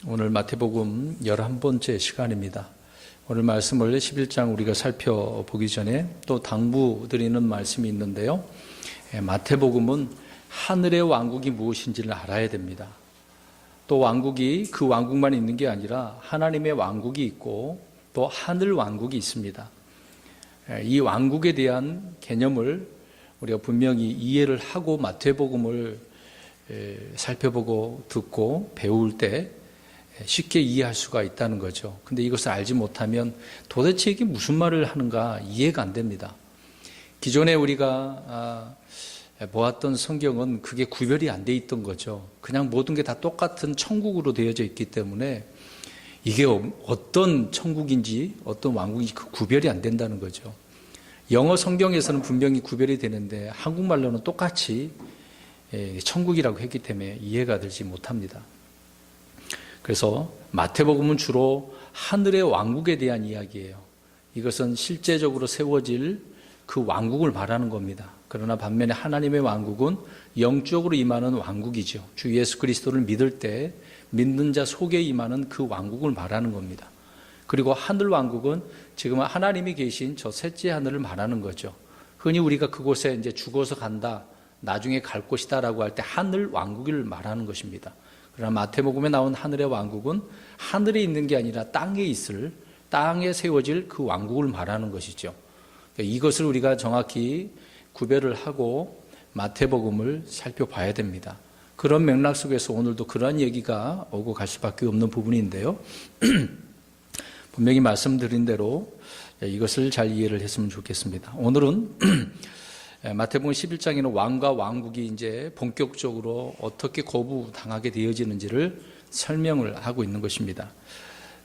오늘 마태복음 11번째 시간입니다. 오늘 말씀을 11장 우리가 살펴보기 전에 또 당부드리는 말씀이 있는데요. 마태복음은 하늘의 왕국이 무엇인지를 알아야 됩니다. 또 왕국이 그 왕국만 있는 게 아니라 하나님의 왕국이 있고 또 하늘 왕국이 있습니다. 이 왕국에 대한 개념을 우리가 분명히 이해를 하고 마태복음을 살펴보고 듣고 배울 때 쉽게 이해할 수가 있다는 거죠. 근데 이것을 알지 못하면 도대체 이게 무슨 말을 하는가 이해가 안 됩니다. 기존에 우리가 보았던 성경은 그게 구별이 안 돼 있던 거죠. 그냥 모든 게 다 똑같은 천국으로 되어져 있기 때문에 이게 어떤 천국인지 어떤 왕국인지 그 구별이 안 된다는 거죠. 영어 성경에서는 분명히 구별이 되는데 한국말로는 똑같이 천국이라고 했기 때문에 이해가 되지 못합니다. 그래서 마태복음은 주로 하늘의 왕국에 대한 이야기예요. 이것은 실제적으로 세워질 그 왕국을 말하는 겁니다. 그러나 반면에 하나님의 왕국은 영적으로 임하는 왕국이죠. 주 예수 그리스도를 믿을 때 믿는 자 속에 임하는 그 왕국을 말하는 겁니다. 그리고 하늘 왕국은 지금 하나님이 계신 저 셋째 하늘을 말하는 거죠. 흔히 우리가 그곳에 이제 죽어서 간다, 나중에 갈 곳이다라고 할 때 하늘 왕국을 말하는 것입니다. 그러나 마태복음에 나온 하늘의 왕국은 하늘에 있는 게 아니라 땅에 세워질 그 왕국을 말하는 것이죠. 이것을 우리가 정확히 구별을 하고 마태복음을 살펴봐야 됩니다. 그런 맥락 속에서 오늘도 그런 얘기가 오고 갈 수밖에 없는 부분인데요. 분명히 말씀드린 대로 이것을 잘 이해를 했으면 좋겠습니다. 오늘은 마태복음 11장에는 왕과 왕국이 이제 본격적으로 어떻게 거부당하게 되어지는지를 설명을 하고 있는 것입니다.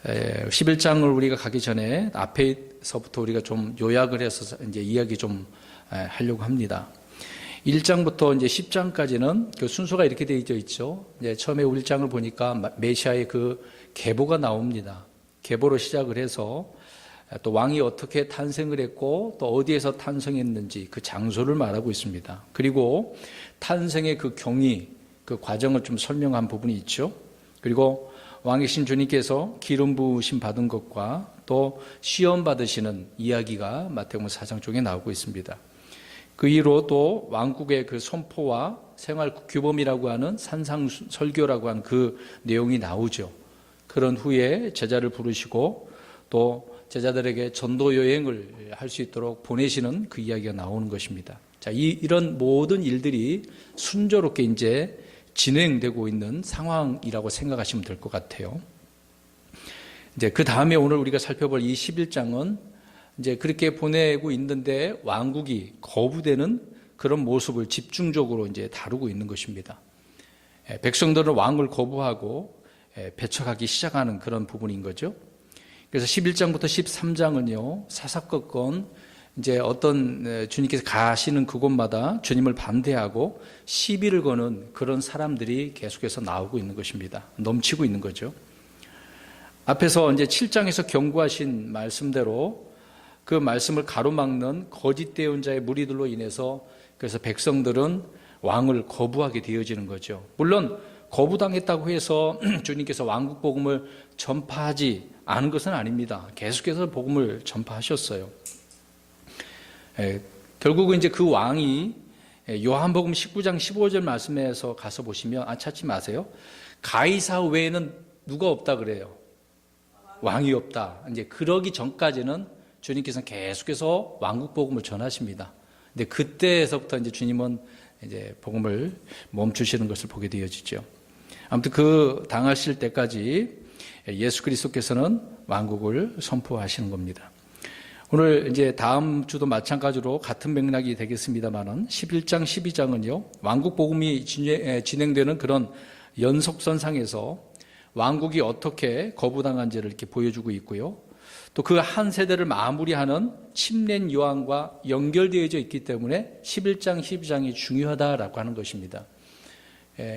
11장을 우리가 가기 전에 앞에서부터 우리가 좀 요약을 해서 이제 이야기 좀 하려고 합니다. 1장부터 이제 10장까지는 그 순서가 이렇게 되어 있죠. 이제 처음에 1장을 보니까 메시아의 그 계보가 나옵니다. 계보로 시작을 해서 또 왕이 어떻게 탄생을 했고 또 어디에서 탄생했는지 그 장소를 말하고 있습니다. 그리고 탄생의 그 경위, 그 과정을 좀 설명한 부분이 있죠. 그리고 왕이신 주님께서 기름 부으심 받은 것과 또 시험 받으시는 이야기가 마태복음 4장 쪽에 나오고 있습니다. 그 이후로 또 왕국의 그 선포와 생활 규범이라고 하는 산상설교라고 하는 그 내용이 나오죠. 그런 후에 제자를 부르시고 또 제자들에게 전도 여행을 할 수 있도록 보내시는 그 이야기가 나오는 것입니다. 자, 이런 모든 일들이 순조롭게 이제 진행되고 있는 상황이라고 생각하시면 될 것 같아요. 이제 그 다음에 오늘 우리가 살펴볼 이 11장은 이제 그렇게 보내고 있는데 왕국이 거부되는 그런 모습을 집중적으로 이제 다루고 있는 것입니다. 백성들은 왕을 거부하고 배척하기 시작하는 그런 부분인 거죠. 그래서 11장부터 13장은요, 사사건건 이제 어떤 주님께서 가시는 그곳마다 주님을 반대하고 시비를 거는 그런 사람들이 계속해서 나오고 있는 것입니다. 넘치고 있는 거죠. 앞에서 이제 7장에서 경고하신 말씀대로 그 말씀을 가로막는 거짓 대언자의 무리들로 인해서 그래서 백성들은 왕을 거부하게 되어지는 거죠. 물론 거부당했다고 해서 주님께서 왕국 복음을 전파하지 않은 것은 아닙니다. 계속해서 복음을 전파하셨어요. 결국은 이제 그 왕이 요한복음 19장 15절 말씀에서 가서 보시면 찾지 마세요. 가이사 외에는 누가 없다 그래요. 왕이 없다. 이제 그러기 전까지는 주님께서는 계속해서 왕국 복음을 전하십니다. 근데 그때에서부터 이제 주님은 이제 복음을 멈추시는 것을 보게 되어지죠. 아무튼 그 당하실 때까지 예수 그리스도께서는 왕국을 선포하시는 겁니다. 오늘 이제 다음 주도 마찬가지로 같은 맥락이 되겠습니다만은 11장, 12장은요, 왕국 복음이 진행되는 그런 연속선상에서 왕국이 어떻게 거부당한지를 이렇게 보여주고 있고요. 또 그 한 세대를 마무리하는 침례 요한과 연결되어져 있기 때문에 11장, 12장이 중요하다라고 하는 것입니다.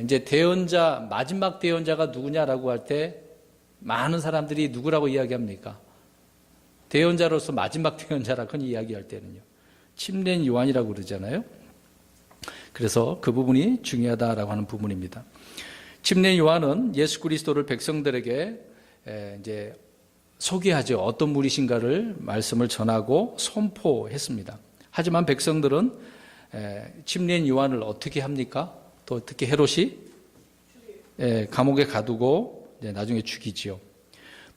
이제 대언자, 마지막 대언자가 누구냐라고 할 때 많은 사람들이 누구라고 이야기합니까? 대언자로서 마지막 대언자라고 흔히 이야기할 때는요. 침례 요한이라고 그러잖아요. 그래서 그 부분이 중요하다라고 하는 부분입니다. 침례 요한은 예수 그리스도를 백성들에게 이제 소개하죠. 어떤 분이신가를 말씀을 전하고 선포했습니다. 하지만 백성들은 침례 요한을 어떻게 합니까? 또 어떻게 헤롯이 감옥에 가두고 나중에 죽이지요.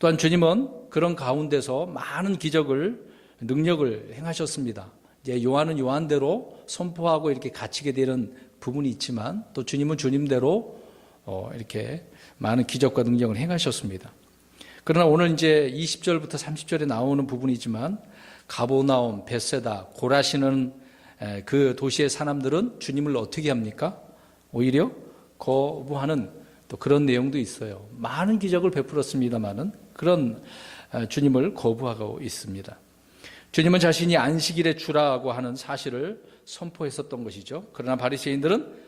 또한 주님은 그런 가운데서 많은 기적을 능력을 행하셨습니다. 이제 요한은 요한대로 선포하고 이렇게 갇히게 되는 부분이 있지만 또 주님은 주님대로 이렇게 많은 기적과 능력을 행하셨습니다. 그러나 오늘 이제 20절부터 30절에 나오는 부분이지만 가보나움, 벳세다, 고라시는 그 도시의 사람들은 주님을 어떻게 합니까? 오히려 거부하는 또 그런 내용도 있어요. 많은 기적을 베풀었습니다마는 그런 주님을 거부하고 있습니다. 주님은 자신이 안식일의 주라고 하는 사실을 선포했었던 것이죠. 그러나 바리새인들은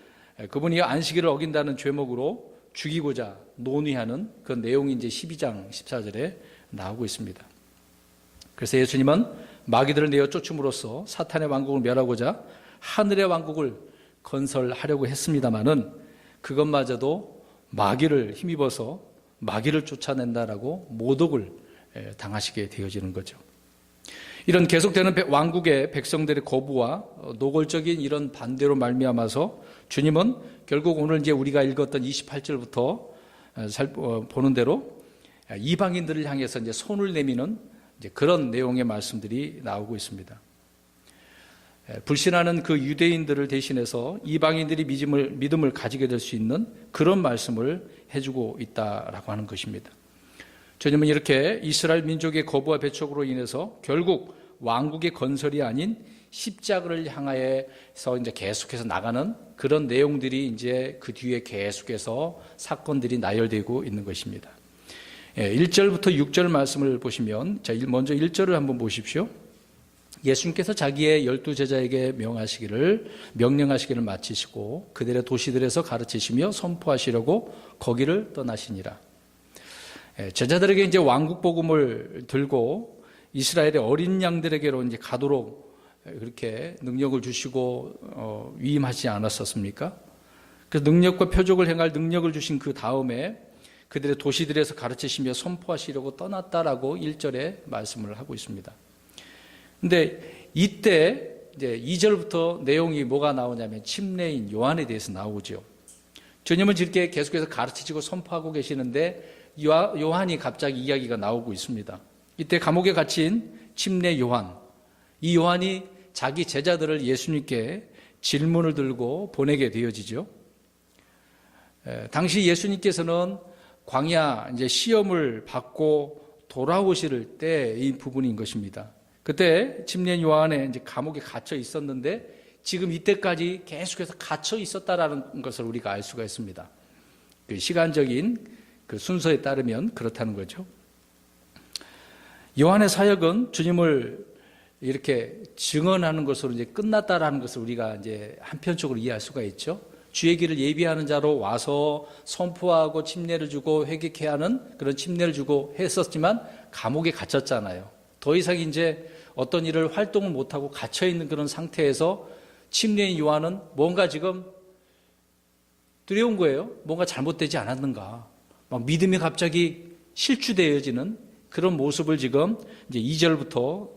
그분이 안식일을 어긴다는 죄목으로 죽이고자 논의하는 그 내용이 이제 12장 14절에 나오고 있습니다. 그래서 예수님은 마귀들을 내어 쫓음으로써 사탄의 왕국을 멸하고자 하늘의 왕국을 건설하려고 했습니다마는 그것마저도 마귀를 힘입어서 마귀를 쫓아낸다라고 모독을 당하시게 되어지는 거죠. 이런 계속되는 왕국의 백성들의 거부와 노골적인 이런 반대로 말미암아서 주님은 결국 오늘 이제 우리가 읽었던 28절부터 보는 대로 이방인들을 향해서 이제 손을 내미는 이제 그런 내용의 말씀들이 나오고 있습니다. 불신하는 그 유대인들을 대신해서 이방인들이 믿음을 가지게 될 수 있는 그런 말씀을 해주고 있다라고 하는 것입니다. 주님은 이렇게 이스라엘 민족의 거부와 배척으로 인해서 결국 왕국의 건설이 아닌 십자가를 향하여서 이제 계속해서 나가는 그런 내용들이 이제 그 뒤에 계속해서 사건들이 나열되고 있는 것입니다. 1절부터 6절 말씀을 보시면, 자, 먼저 1절을 한번 보십시오. 예수님께서 자기의 12제자에게 명령하시기를 마치시고 그들의 도시들에서 가르치시며 선포하시려고 거기를 떠나시니라. 제자들에게 이제 왕국 복음을 들고 이스라엘의 어린 양들에게로 이제 가도록 그렇게 능력을 주시고 위임하지 않았었습니까? 그래서 능력과 표적을 행할 능력을 주신 그 다음에 그들의 도시들에서 가르치시며 선포하시려고 떠났다라고 1절에 말씀을 하고 있습니다. 근데 이때 이제 2절부터 내용이 뭐가 나오냐면 침례인 요한에 대해서 나오죠. 주님은 이렇게 계속해서 가르치시고 선포하고 계시는데 요한이 갑자기 이야기가 나오고 있습니다. 이때 감옥에 갇힌 침례 요한, 이 요한이 자기 제자들을 예수님께 질문을 들고 보내게 되어지죠. 당시 예수님께서는 광야 이제 시험을 받고 돌아오실 때의 부분인 것입니다. 그때 침례 요한에 이제 감옥에 갇혀 있었는데 지금 이때까지 계속해서 갇혀 있었다라는 것을 우리가 알 수가 있습니다. 그 시간적인 그 순서에 따르면 그렇다는 거죠. 요한의 사역은 주님을 이렇게 증언하는 것으로 이제 끝났다라는 것을 우리가 이제 한편적으로 이해할 수가 있죠. 주의 길을 예비하는 자로 와서 선포하고 침례를 주고 회개케 하는 그런 침례를 주고 했었지만 감옥에 갇혔잖아요. 더 이상 이제 어떤 일을 활동을 못하고 갇혀있는 그런 상태에서 침례인 요한은 뭔가 지금 두려운 거예요. 뭔가 잘못되지 않았는가. 막 믿음이 갑자기 실추되어지는 그런 모습을 지금 이제 2절부터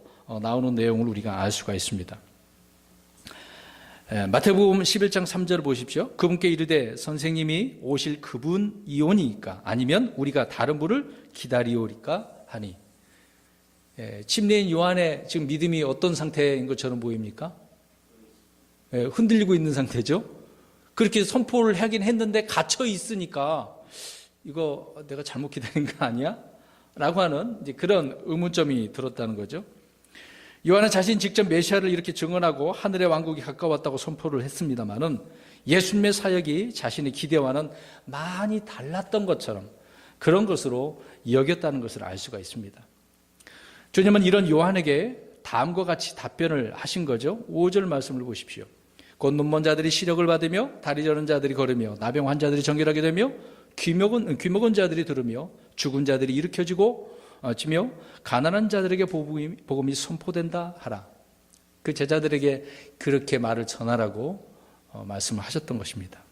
나오는 내용을 우리가 알 수가 있습니다. 마태복음 11장 3절을 보십시오. 그분께 이르되 선생님이 오실 그분이오니까 아니면 우리가 다른 분을 기다리오리까 하니. 침례인 요한의 지금 믿음이 어떤 상태인 것처럼 보입니까? 흔들리고 있는 상태죠. 그렇게 선포를 하긴 했는데 갇혀 있으니까 이거 내가 잘못 기다린 거 아니야? 라고 하는 이제 그런 의문점이 들었다는 거죠. 요한은 자신 직접 메시아를 이렇게 증언하고 하늘의 왕국이 가까웠다고 선포를 했습니다마는 예수님의 사역이 자신의 기대와는 많이 달랐던 것처럼 그런 것으로 여겼다는 것을 알 수가 있습니다. 주님은 이런 요한에게 다음과 같이 답변을 하신 거죠. 5절 말씀을 보십시오. 곧 눈먼 자들이 시력을 받으며 다리 저는 자들이 걸으며 나병 환자들이 정결하게 되며 귀 먹은 자들이 들으며 죽은 자들이 일으켜지고 지며 가난한 자들에게 복음이 선포된다 하라. 그 제자들에게 그렇게 말을 전하라고 말씀을 하셨던 것입니다.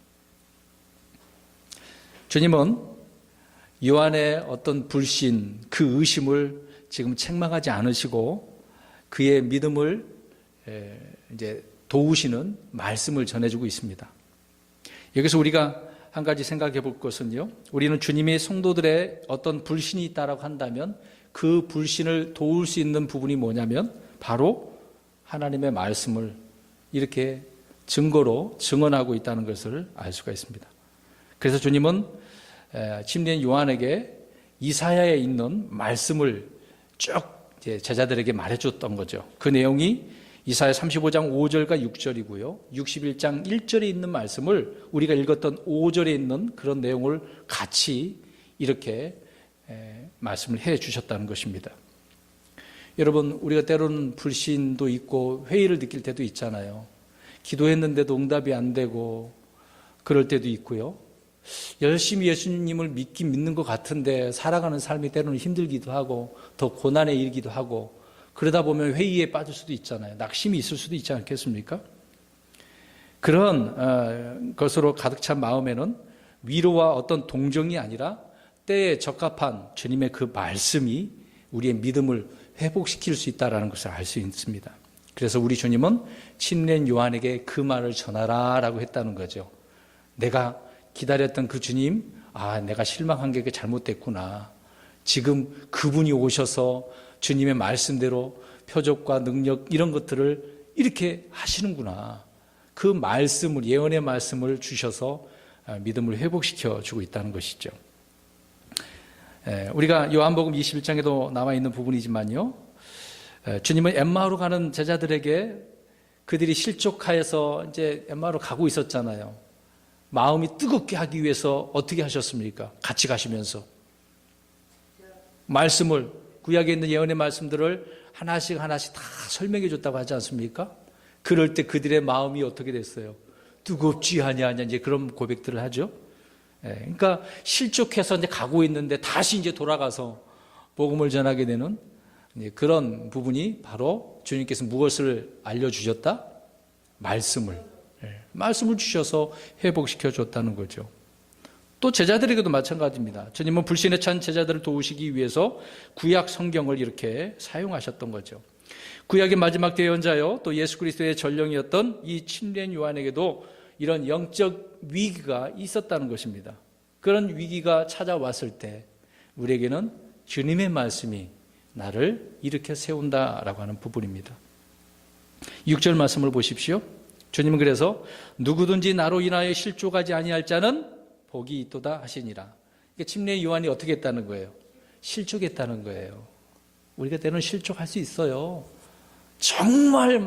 주님은 요한의 어떤 불신, 그 의심을 지금 책망하지 않으시고 그의 믿음을 이제 도우시는 말씀을 전해주고 있습니다. 여기서 우리가 한 가지 생각해 볼 것은요, 우리는 주님의 성도들의 어떤 불신이 있다라고 한다면 그 불신을 도울 수 있는 부분이 뭐냐면 바로 하나님의 말씀을 이렇게 증거로 증언하고 있다는 것을 알 수가 있습니다. 그래서 주님은 침례인 요한에게 이사야에 있는 말씀을 쭉 제자들에게 말해줬던 거죠. 그 내용이 이사야 35장 5절과 6절이고요. 61장 1절에 있는 말씀을 우리가 읽었던 5절에 있는 그런 내용을 같이 이렇게 말씀을 해 주셨다는 것입니다. 여러분, 우리가 때로는 불신도 있고 회의를 느낄 때도 있잖아요. 기도했는데도 응답이 안 되고 그럴 때도 있고요. 열심히 예수님을 믿는 것 같은데 살아가는 삶이 때로는 힘들기도 하고 더 고난에 이르기도 하고 그러다 보면 회의에 빠질 수도 있잖아요. 낙심이 있을 수도 있지 않겠습니까? 그런 것으로 가득 찬 마음에는 위로와 어떤 동정이 아니라 때에 적합한 주님의 그 말씀이 우리의 믿음을 회복시킬 수 있다는 것을 알 수 있습니다. 그래서 우리 주님은 침례인 요한에게 그 말을 전하라 라고 했다는 거죠. 내가 기다렸던 그 주님, 내가 실망한 게 잘못됐구나. 지금 그분이 오셔서 주님의 말씀대로 표적과 능력 이런 것들을 이렇게 하시는구나. 그 말씀을, 예언의 말씀을 주셔서 믿음을 회복시켜 주고 있다는 것이죠. 우리가 요한복음 21장에도 나와 있는 부분이지만요, 주님은 엠마오로 가는 제자들에게 그들이 실족하여서 이제 엠마오로 가고 있었잖아요. 마음이 뜨겁게 하기 위해서 어떻게 하셨습니까? 같이 가시면서 말씀을, 구약에 있는 예언의 말씀들을 하나씩 다 설명해 줬다고 하지 않습니까? 그럴 때 그들의 마음이 어떻게 됐어요? 뜨겁지 아니하냐, 이제 그런 고백들을 하죠. 그러니까 실족해서 이제 가고 있는데 다시 이제 돌아가서 복음을 전하게 되는 그런 부분이 바로 주님께서 무엇을 알려주셨다? 말씀을 주셔서 회복시켜 줬다는 거죠. 또 제자들에게도 마찬가지입니다. 주님은 불신에 찬 제자들을 도우시기 위해서 구약 성경을 이렇게 사용하셨던 거죠. 구약의 마지막 대언자요, 또 예수 그리스도의 전령이었던 이 침례인 요한에게도 이런 영적 위기가 있었다는 것입니다. 그런 위기가 찾아왔을 때 우리에게는 주님의 말씀이 나를 일으켜 세운다라고 하는 부분입니다. 6절 말씀을 보십시오. 주님은 그래서 누구든지 나로 인하여 실족하지 아니할 자는 복이 있도다 하시니라. 침례 요한이 어떻게 했다는 거예요? 실족했다는 거예요. 우리가 때로는 실족할 수 있어요. 정말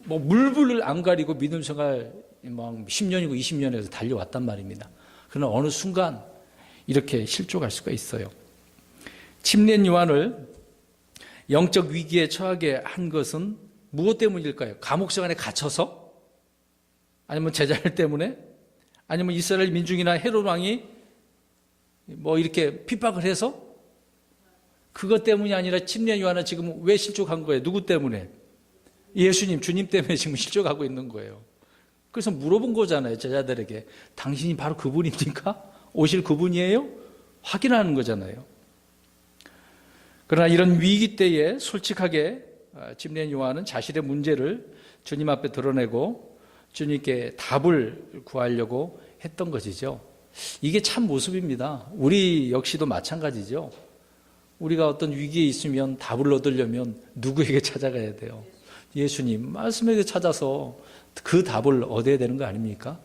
물불을 안 가리고 믿음 생활 10년이고 20년에서 달려왔단 말입니다. 그러나 어느 순간 이렇게 실족할 수가 있어요. 침례 요한을 영적 위기에 처하게 한 것은 무엇 때문일까요? 감옥 생활에 갇혀서? 아니면 제자들 때문에? 아니면 이스라엘 민중이나 헤롯 왕이 이렇게 핍박을 해서? 그것 때문이 아니라 침례 요한은 지금 왜 실족한 거예요? 누구 때문에? 예수님, 주님 때문에 지금 실족하고 있는 거예요. 그래서 물어본 거잖아요, 제자들에게. 당신이 바로 그분입니까? 오실 그분이에요? 확인하는 거잖아요. 그러나 이런 위기 때에 솔직하게 침례인 요한은 자신의 문제를 주님 앞에 드러내고 주님께 답을 구하려고 했던 것이죠. 이게 참 모습입니다. 우리 역시도 마찬가지죠. 우리가 어떤 위기에 있으면 답을 얻으려면 누구에게 찾아가야 돼요? 예수님, 말씀에게 찾아서 그 답을 얻어야 되는 거 아닙니까?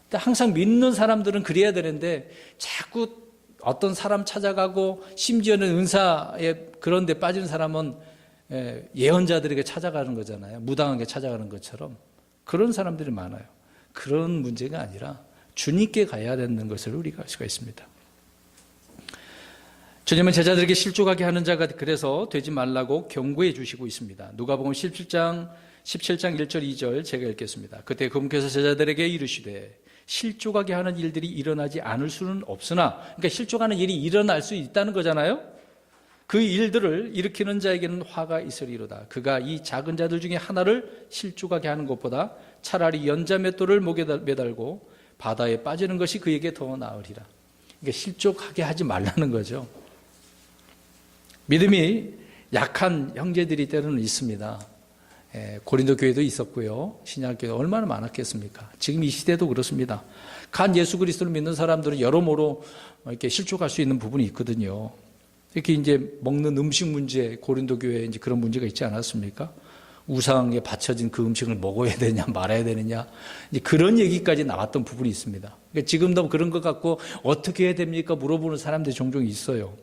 근데 항상 믿는 사람들은 그래야 되는데 자꾸 어떤 사람 찾아가고 심지어는 은사에 그런 데 빠진 사람은 예언자들에게 찾아가는 거잖아요. 무당하게 찾아가는 것처럼. 그런 사람들이 많아요. 그런 문제가 아니라 주님께 가야 되는 것을 우리가 알 수가 있습니다. 주님은 제자들에게 실족하게 하는 자가 그래서 되지 말라고 경고해 주시고 있습니다. 누가복음 17장 1절 2절 제가 읽겠습니다. 그때 그분께서 제자들에게 이르시되 실족하게 하는 일들이 일어나지 않을 수는 없으나, 그러니까 실족하는 일이 일어날 수 있다는 거잖아요. 그 일들을 일으키는 자에게는 화가 있으리로다. 그가 이 작은 자들 중에 하나를 실족하게 하는 것보다 차라리 연자 맷돌을 목에 매달고 바다에 빠지는 것이 그에게 더 나으리라. 그러니까 실족하게 하지 말라는 거죠. 믿음이 약한 형제들이 때로는 있습니다. 고린도 교회도 있었고요. 신약교회도 얼마나 많았겠습니까? 지금 이 시대도 그렇습니다. 간 예수 그리스도를 믿는 사람들은 여러모로 이렇게 실족할 수 있는 부분이 있거든요. 이렇게 이제 먹는 음식 문제, 고린도 교회에 이제 그런 문제가 있지 않았습니까? 우상에 바쳐진 그 음식을 먹어야 되냐 말아야 되느냐 이제 그런 얘기까지 나왔던 부분이 있습니다. 그러니까 지금도 그런 것 갖고 어떻게 해야 됩니까? 물어보는 사람들이 종종 있어요.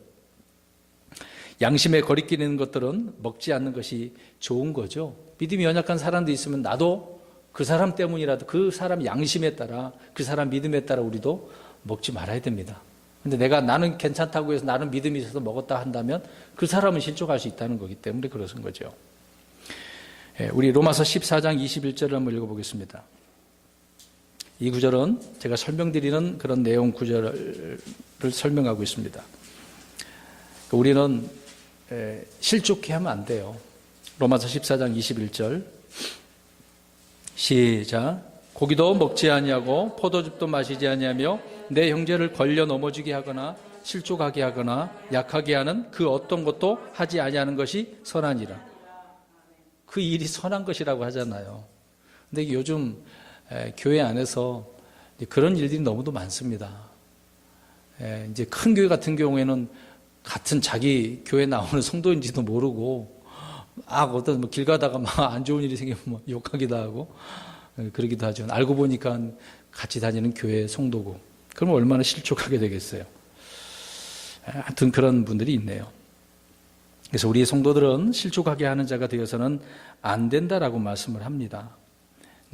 양심에 거리끼는 것들은 먹지 않는 것이 좋은 거죠. 믿음이 연약한 사람도 있으면 나도 그 사람 때문이라도 그 사람 양심에 따라 그 사람 믿음에 따라 우리도 먹지 말아야 됩니다. 근데 나는 괜찮다고 해서 나는 믿음이 있어서 먹었다 한다면 그 사람은 실족할 수 있다는 거기 때문에 그러신 거죠. 우리 로마서 14장 21절을 한번 읽어보겠습니다. 이 구절은 제가 설명드리는 그런 내용 구절을 설명하고 있습니다. 우리는 실족해 하면 안 돼요. 로마서 14장 21절 시작. 고기도 먹지 아니하고 포도즙도 마시지 아니하며 내 형제를 걸려 넘어지게 하거나 실족하게 하거나 약하게 하는 그 어떤 것도 하지 아니하는 것이 선하니라. 그 일이 선한 것이라고 하잖아요. 근데 요즘 교회 안에서 그런 일들이 너무도 많습니다. 이제 큰 교회 같은 경우에는 같은 자기 교회 나오는 성도인지도 모르고 어떤 길 가다가 막 안 좋은 일이 생기면 욕하기도 하고 그러기도 하죠. 알고 보니까 같이 다니는 교회 성도고 그러면 얼마나 실족하게 되겠어요. 하여튼 그런 분들이 있네요. 그래서 우리 성도들은 실족하게 하는 자가 되어서는 안 된다라고 말씀을 합니다.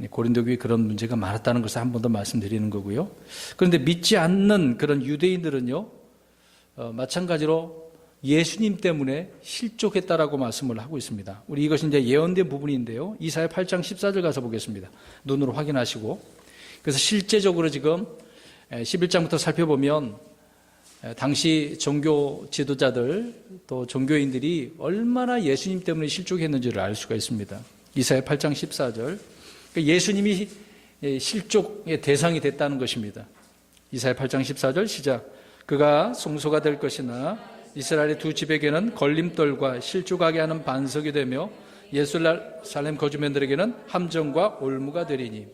고린도 교회에 그런 문제가 많았다는 것을 한 번 더 말씀드리는 거고요. 그런데 믿지 않는 그런 유대인들은요, 마찬가지로 예수님 때문에 실족했다라고 말씀을 하고 있습니다. 우리 이것이 이제 예언된 부분인데요. 이사야 8장 14절 가서 보겠습니다. 눈으로 확인하시고. 그래서 실제적으로 지금 11장부터 살펴보면 당시 종교 지도자들 또 종교인들이 얼마나 예수님 때문에 실족했는지를 알 수가 있습니다. 이사야 8장 14절. 예수님이 실족의 대상이 됐다는 것입니다. 이사야 8장 14절 시작. 그가 송소가 될 것이나 이스라엘의 두 집에게는 걸림돌과 실족하게 하는 반석이 되며 예루살렘 거주민들에게는 함정과 올무가 되리니.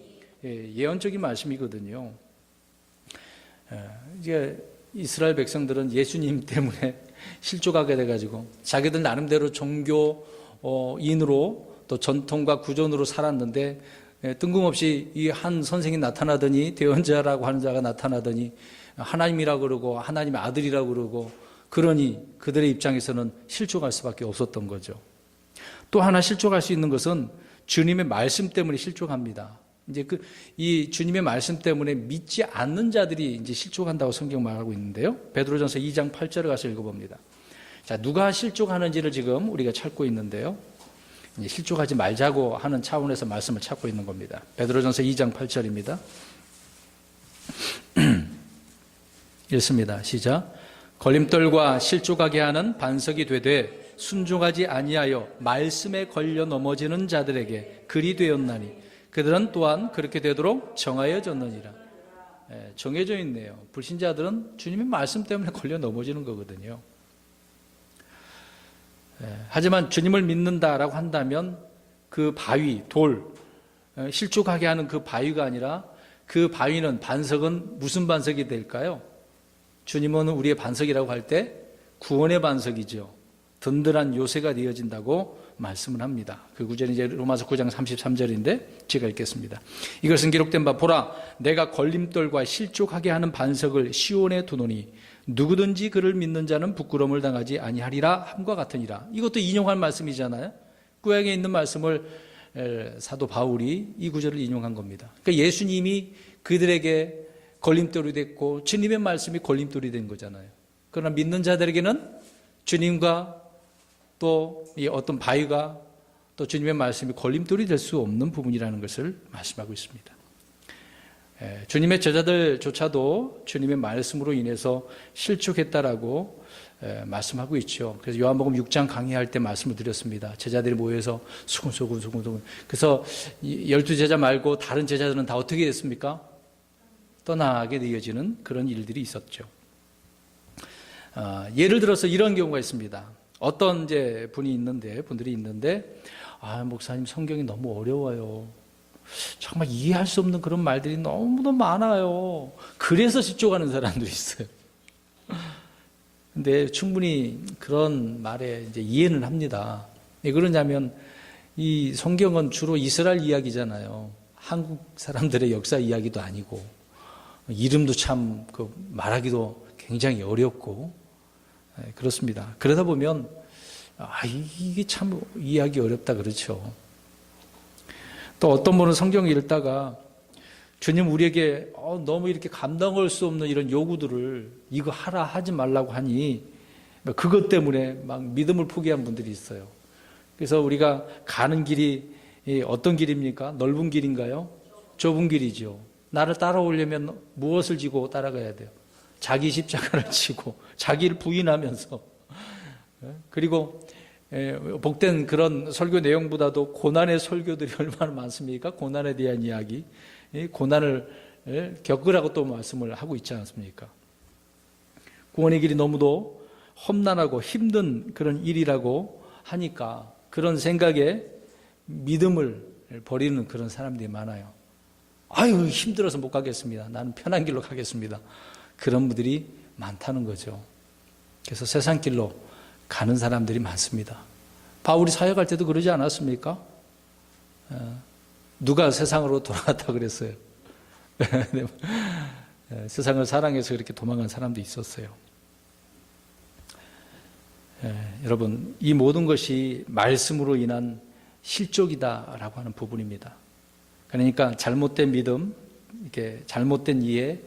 예언적인 말씀이거든요. 이제 이스라엘 백성들은 예수님 때문에 실족하게 돼가지고 자기들 나름대로 종교인으로 또 전통과 구전으로 살았는데 뜬금없이 이 한 선생이 나타나더니 대언자라고 하는 자가 나타나더니 하나님이라고 그러고 하나님의 아들이라고 그러고 그러니 그들의 입장에서는 실족할 수밖에 없었던 거죠. 또 하나 실족할 수 있는 것은 주님의 말씀 때문에 실족합니다. 이제 이 주님의 말씀 때문에 믿지 않는 자들이 이제 실족한다고 성경 말하고 있는데요. 베드로전서 2장 8절을 가서 읽어봅니다. 자, 누가 실족하는지를 지금 우리가 찾고 있는데요. 이제 실족하지 말자고 하는 차원에서 말씀을 찾고 있는 겁니다. 베드로전서 2장 8절입니다. 읽습니다. 시작. 걸림돌과 실족하게 하는 반석이 되되 순종하지 아니하여 말씀에 걸려 넘어지는 자들에게 글이 되었나니 그들은 또한 그렇게 되도록 정하여졌느니라. 정해져 있네요. 불신자들은 주님의 말씀 때문에 걸려 넘어지는 거거든요. 하지만 주님을 믿는다라고 한다면 그 바위, 돌, 실족하게 하는 그 바위가 아니라 그 바위는 반석은 무슨 반석이 될까요? 주님은 우리의 반석이라고 할 때 구원의 반석이죠. 든든한 요새가 되어진다고 말씀을 합니다. 그 구절이 이제 로마서 9장 33절인데 제가 읽겠습니다. 이것은 기록된 바 보라 내가 걸림돌과 실족하게 하는 반석을 시온에 두노니 누구든지 그를 믿는 자는 부끄러움을 당하지 아니하리라 함과 같으니라. 이것도 인용한 말씀이잖아요. 구약에 있는 말씀을 사도 바울이 이 구절을 인용한 겁니다. 그러니까 예수님이 그들에게 걸림돌이 됐고 주님의 말씀이 걸림돌이 된 거잖아요. 그러나 믿는 자들에게는 주님과 또 이 어떤 바위가 또 주님의 말씀이 걸림돌이 될 수 없는 부분이라는 것을 말씀하고 있습니다. 주님의 제자들조차도 주님의 말씀으로 인해서 실족했다라고 말씀하고 있죠. 그래서 요한복음 6장 강의할 때 말씀을 드렸습니다. 제자들이 모여서 수근수근 그래서 12제자 말고 다른 제자들은 다 어떻게 됐습니까? 떠나게 되어지는 그런 일들이 있었죠. 예를 들어서 이런 경우가 있습니다. 어떤 분들이 있는데, 목사님 성경이 너무 어려워요. 정말 이해할 수 없는 그런 말들이 너무너무 많아요. 그래서 실족하는 사람들이 있어요. 근데 충분히 그런 말에 이해는 합니다. 왜 그러냐면 이 성경은 주로 이스라엘 이야기잖아요. 한국 사람들의 역사 이야기도 아니고, 이름도 참 말하기도 굉장히 어렵고, 그렇습니다. 그러다 보면 이게 참 이해하기 어렵다 그렇죠. 또 어떤 분은 성경을 읽다가 주님 우리에게 너무 이렇게 감당할 수 없는 이런 요구들을 이거 하라 하지 말라고 하니 그것 때문에 막 믿음을 포기한 분들이 있어요. 그래서 우리가 가는 길이 어떤 길입니까? 넓은 길인가요? 좁은 길이죠. 나를 따라오려면 무엇을 지고 따라가야 돼요? 자기 십자가를 지고 자기를 부인하면서, 그리고 복된 그런 설교 내용보다도 고난의 설교들이 얼마나 많습니까? 고난에 대한 이야기, 고난을 겪으라고 또 말씀을 하고 있지 않습니까? 구원의 길이 너무도 험난하고 힘든 그런 일이라고 하니까 그런 생각에 믿음을 버리는 그런 사람들이 많아요. 힘들어서 못 가겠습니다. 나는 편한 길로 가겠습니다. 그런 분들이 많다는 거죠. 그래서 세상 길로 가는 사람들이 많습니다. 바울이 사역할 때도 그러지 않았습니까? 누가 세상으로 돌아갔다 그랬어요. 세상을 사랑해서 그렇게 도망간 사람도 있었어요. 여러분, 이 모든 것이 말씀으로 인한 실족이다라고 하는 부분입니다. 그러니까 잘못된 믿음, 이렇게 잘못된 이해,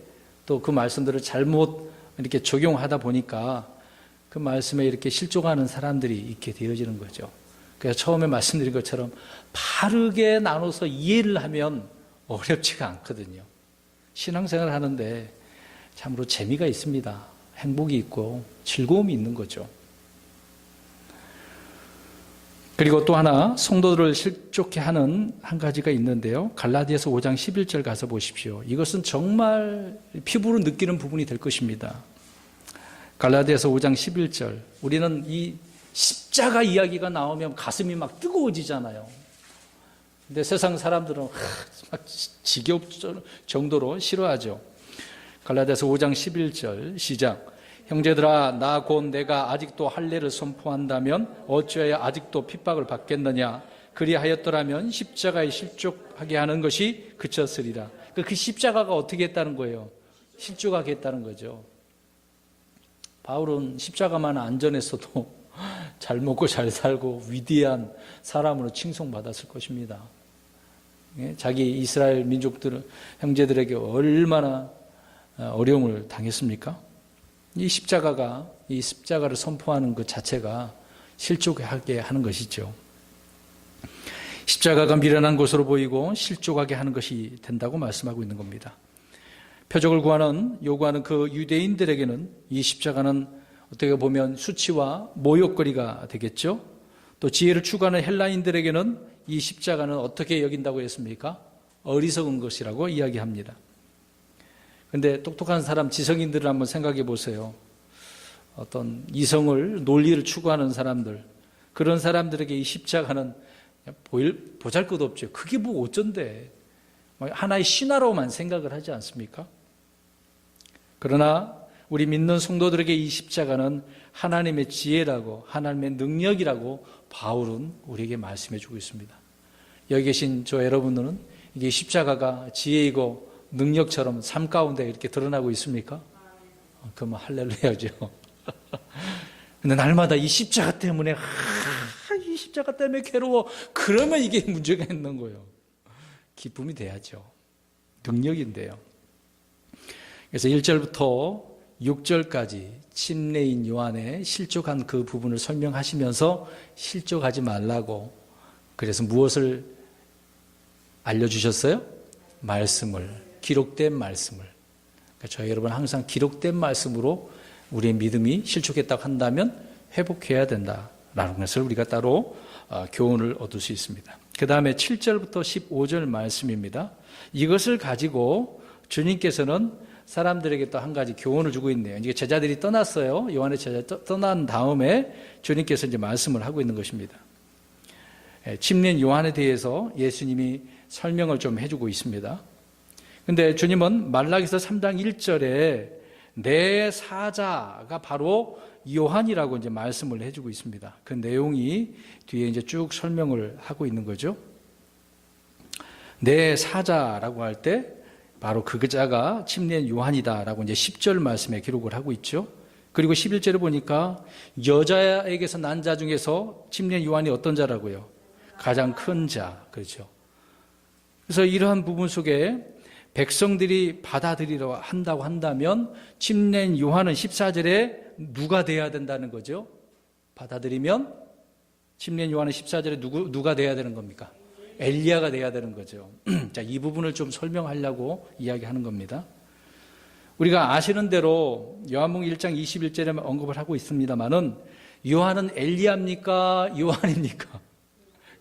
또 그 말씀들을 잘못 이렇게 적용하다 보니까 그 말씀에 이렇게 실족하는 사람들이 있게 되어지는 거죠. 그래서 처음에 말씀드린 것처럼 바르게 나눠서 이해를 하면 어렵지가 않거든요. 신앙생활을 하는데 참으로 재미가 있습니다. 행복이 있고 즐거움이 있는 거죠. 그리고 또 하나 성도들을 실족해 하는 한 가지가 있는데요. 갈라디아서 5장 11절 가서 보십시오. 이것은 정말 피부로 느끼는 부분이 될 것입니다. 갈라디아서 5장 11절. 우리는 이 십자가 이야기가 나오면 가슴이 막 뜨거워지잖아요. 근데 세상 사람들은 막 지겨울 정도로 싫어하죠. 갈라디아서 5장 11절 시작. 형제들아, 나 곧 내가 아직도 할례를 선포한다면 어찌하여 아직도 핍박을 받겠느냐? 그리하였더라면 십자가에 실족하게 하는 것이 그쳤으리라. 그 십자가가 어떻게 했다는 거예요? 실족하게 했다는 거죠. 바울은 십자가만 안전했어도 잘 먹고 잘 살고 위대한 사람으로 칭송받았을 것입니다. 자기 이스라엘 민족들, 형제들에게 얼마나 어려움을 당했습니까? 이 십자가를 선포하는 것 자체가 실족하게 하는 것이죠. 십자가가 미련한 것으로 보이고 실족하게 하는 것이 된다고 말씀하고 있는 겁니다. 표적을 요구하는 그 유대인들에게는 이 십자가는 어떻게 보면 수치와 모욕거리가 되겠죠. 또 지혜를 추구하는 헬라인들에게는 이 십자가는 어떻게 여긴다고 했습니까? 어리석은 것이라고 이야기합니다. 그런데 똑똑한 사람, 지성인들을 한번 생각해 보세요. 어떤 이성을, 논리를 추구하는 사람들, 그런 사람들에게 이 십자가는 보잘것없죠. 그게 뭐 어쩐데. 하나의 신화로만 생각을 하지 않습니까? 그러나 우리 믿는 성도들에게 이 십자가는 하나님의 지혜라고, 하나님의 능력이라고 바울은 우리에게 말씀해 주고 있습니다. 여기 계신 저 여러분들은 이게 십자가가 지혜이고 능력처럼 삶 가운데 이렇게 드러나고 있습니까? 그러면 할렐루야죠. 근데 날마다 이 십자가 때문에 이 십자가 때문에 괴로워. 그러면 이게 문제가 있는 거예요. 기쁨이 돼야죠. 능력인데요. 그래서 1절부터 6절까지 침례인 요한의 실족한 그 부분을 설명하시면서 실족하지 말라고, 그래서 무엇을 알려주셨어요? 말씀을, 기록된 말씀을. 그러니까 저희 여러분 항상 기록된 말씀으로 우리의 믿음이 실족했다고 한다면 회복해야 된다라는 것을 우리가 따로 교훈을 얻을 수 있습니다. 그 다음에 7절부터 15절 말씀입니다. 이것을 가지고 주님께서는 사람들에게 또 한 가지 교훈을 주고 있네요. 이제 제자들이 떠났어요. 요한의 제자 떠난 다음에 주님께서 이제 말씀을 하고 있는 것입니다. 침례인 요한에 대해서 예수님이 설명을 좀 해주고 있습니다. 근데 주님은 말라기서 3장 1절에 내 사자가 바로 요한이라고 이제 말씀을 해주고 있습니다. 그 내용이 뒤에 이제 쭉 설명을 하고 있는 거죠. 내 사자라고 할 때 바로 그 자가 침례인 요한이다라고 이제 10절 말씀에 기록을 하고 있죠. 그리고 11절에 보니까 여자에게서 난 자 중에서 침례인 요한이 어떤 자라고요? 가장 큰 자, 그렇죠. 그래서 이러한 부분 속에 백성들이 받아들이려 한다고 한다면 침례인 요한은 14절에 누가 돼야 된다는 거죠? 받아들이면 침례인 요한은 14절에 누가 돼야 되는 겁니까? 엘리야가 돼야 되는 거죠. 자, 이 부분을 좀 설명하려고 이야기하는 겁니다. 우리가 아시는 대로 요한복음 1장 21절에 언급을 하고 있습니다만은 요한은 엘리야입니까? 요한입니까?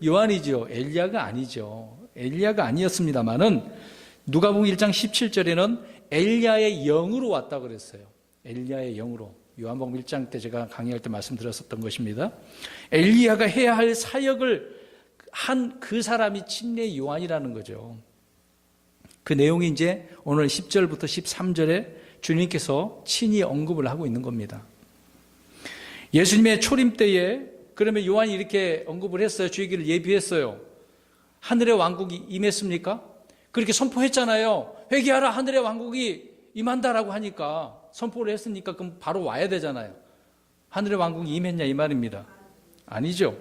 요한이죠. 엘리야가 아니죠. 엘리야가 아니었습니다만은 누가복음 1장 17절에는 엘리야의 영으로 왔다고 그랬어요. 엘리야의 영으로. 요한복음 1장 때 제가 강의할 때 말씀드렸었던 것입니다. 엘리야가 해야 할 사역을 한 그 사람이 침례 요한이라는 거죠. 그 내용이 이제 오늘 10절부터 13절에 주님께서 친히 언급을 하고 있는 겁니다. 예수님의 초림 때에 그러면 요한이 이렇게 언급을 했어요. 주의기를 예비했어요. 하늘의 왕국이 임했습니까? 그렇게 선포했잖아요. 회개하라, 하늘의 왕국이 임한다라고 하니까 선포를 했으니까 그럼 바로 와야 되잖아요. 하늘의 왕국이 임했냐 이 말입니다. 아니죠.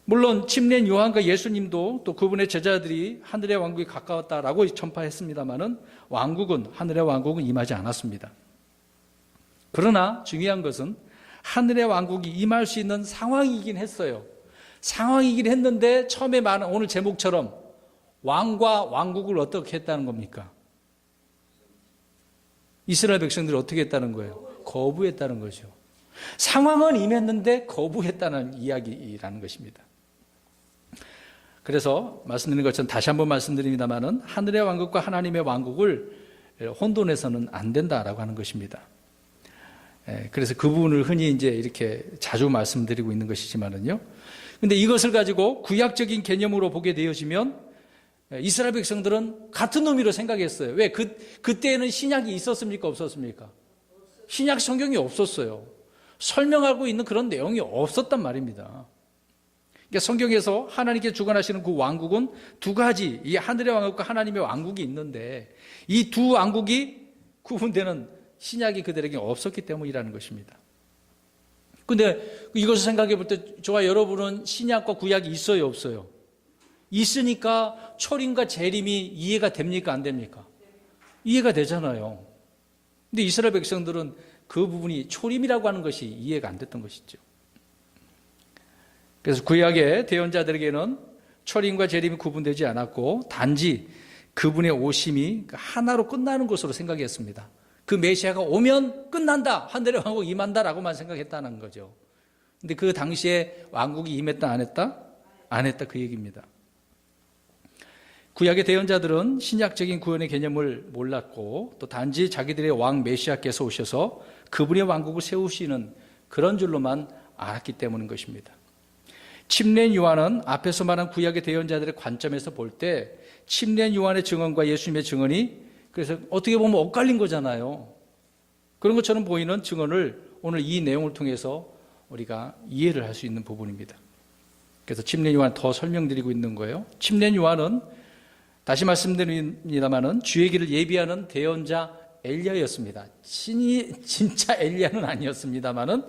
물론 침례인 요한과 예수님도 또 그분의 제자들이 하늘의 왕국이 가까웠다라고 전파했습니다마는 하늘의 왕국은 임하지 않았습니다. 그러나 중요한 것은 하늘의 왕국이 임할 수 있는 상황이긴 했어요. 상황이긴 했는데 처음에 말한 오늘 제목처럼 왕과 왕국을 어떻게 했다는 겁니까? 이스라엘 백성들이 어떻게 했다는 거예요? 거부했다는 거죠. 상황은 임했는데 거부했다는 이야기라는 것입니다. 그래서 말씀드린 것처럼 다시 한번 말씀드립니다마는 하늘의 왕국과 하나님의 왕국을 혼돈해서는 안 된다라고 하는 것입니다. 그래서 그 부분을 흔히 이제 이렇게 자주 말씀드리고 있는 것이지만은요. 근데 이것을 가지고 구약적인 개념으로 보게 되어지면 이스라엘 백성들은 같은 의미로 생각했어요. 왜? 그때에는 신약이 있었습니까? 없었습니까? 신약 성경이 없었어요. 설명하고 있는 그런 내용이 없었단 말입니다. 그러니까 성경에서 하나님께 주관하시는 그 왕국은 두 가지, 이 하늘의 왕국과 하나님의 왕국이 있는데 이 두 왕국이 구분되는 신약이 그들에게 없었기 때문이라는 것입니다. 근데 이것을 생각해 볼 때 저와 여러분은 신약과 구약이 있어요, 없어요? 있으니까 초림과 재림이 이해가 됩니까, 안 됩니까? 이해가 되잖아요. 근데 이스라엘 백성들은 그 부분이 초림이라고 하는 것이 이해가 안 됐던 것이죠. 그래서 구약의 대언자들에게는 초림과 재림이 구분되지 않았고 단지 그분의 오심이 하나로 끝나는 것으로 생각했습니다. 그 메시아가 오면 끝난다, 하늘의 왕국 임한다라고만 생각했다는 거죠. 근데 그 당시에 왕국이 임했다 안 했다? 안 했다 그 얘기입니다. 구약의 대언자들은 신약적인 구원의 개념을 몰랐고 또 단지 자기들의 왕 메시아께서 오셔서 그분의 왕국을 세우시는 그런 줄로만 알았기 때문인 것입니다. 침례인 요한은 앞에서 말한 구약의 대언자들의 관점에서 볼 때 침례인 요한의 증언과 예수님의 증언이 그래서 어떻게 보면 엇갈린 거잖아요. 그런 것처럼 보이는 증언을 오늘 이 내용을 통해서 우리가 이해를 할 수 있는 부분입니다. 그래서 침례인 요한 더 설명드리고 있는 거예요. 침례인 요한은 다시 말씀드립니다마는 주의 길을 예비하는 대언자 엘리야였습니다. 진짜 엘리야는 아니었습니다마는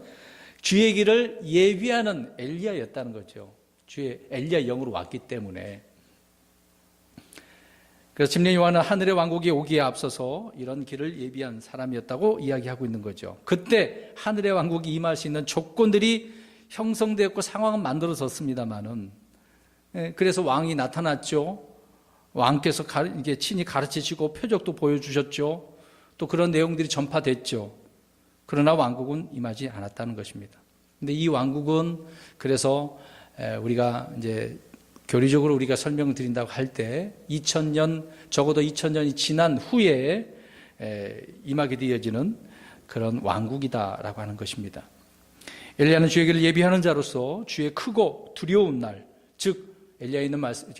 주의 길을 예비하는 엘리야였다는 거죠. 주의 엘리야 영으로 왔기 때문에. 그래서 침례 요한은 하늘의 왕국이 오기에 앞서서 이런 길을 예비한 사람이었다고 이야기하고 있는 거죠. 그때 하늘의 왕국이 임할 수 있는 조건들이 형성되었고 상황은 만들어졌습니다마는 그래서 왕이 나타났죠. 왕께서 이게 친히 가르치시고 표적도 보여주셨죠. 또 그런 내용들이 전파됐죠. 그러나 왕국은 임하지 않았다는 것입니다. 근데 이 왕국은 그래서 우리가 이제 교리적으로 우리가 설명드린다고 할 때 2000년, 적어도 2000년이 지난 후에 임하게 되어지는 그런 왕국이다라고 하는 것입니다. 엘리야는 주의 길을 예비하는 자로서 주의 크고 두려운 날, 즉 엘리야에 있는 말씀,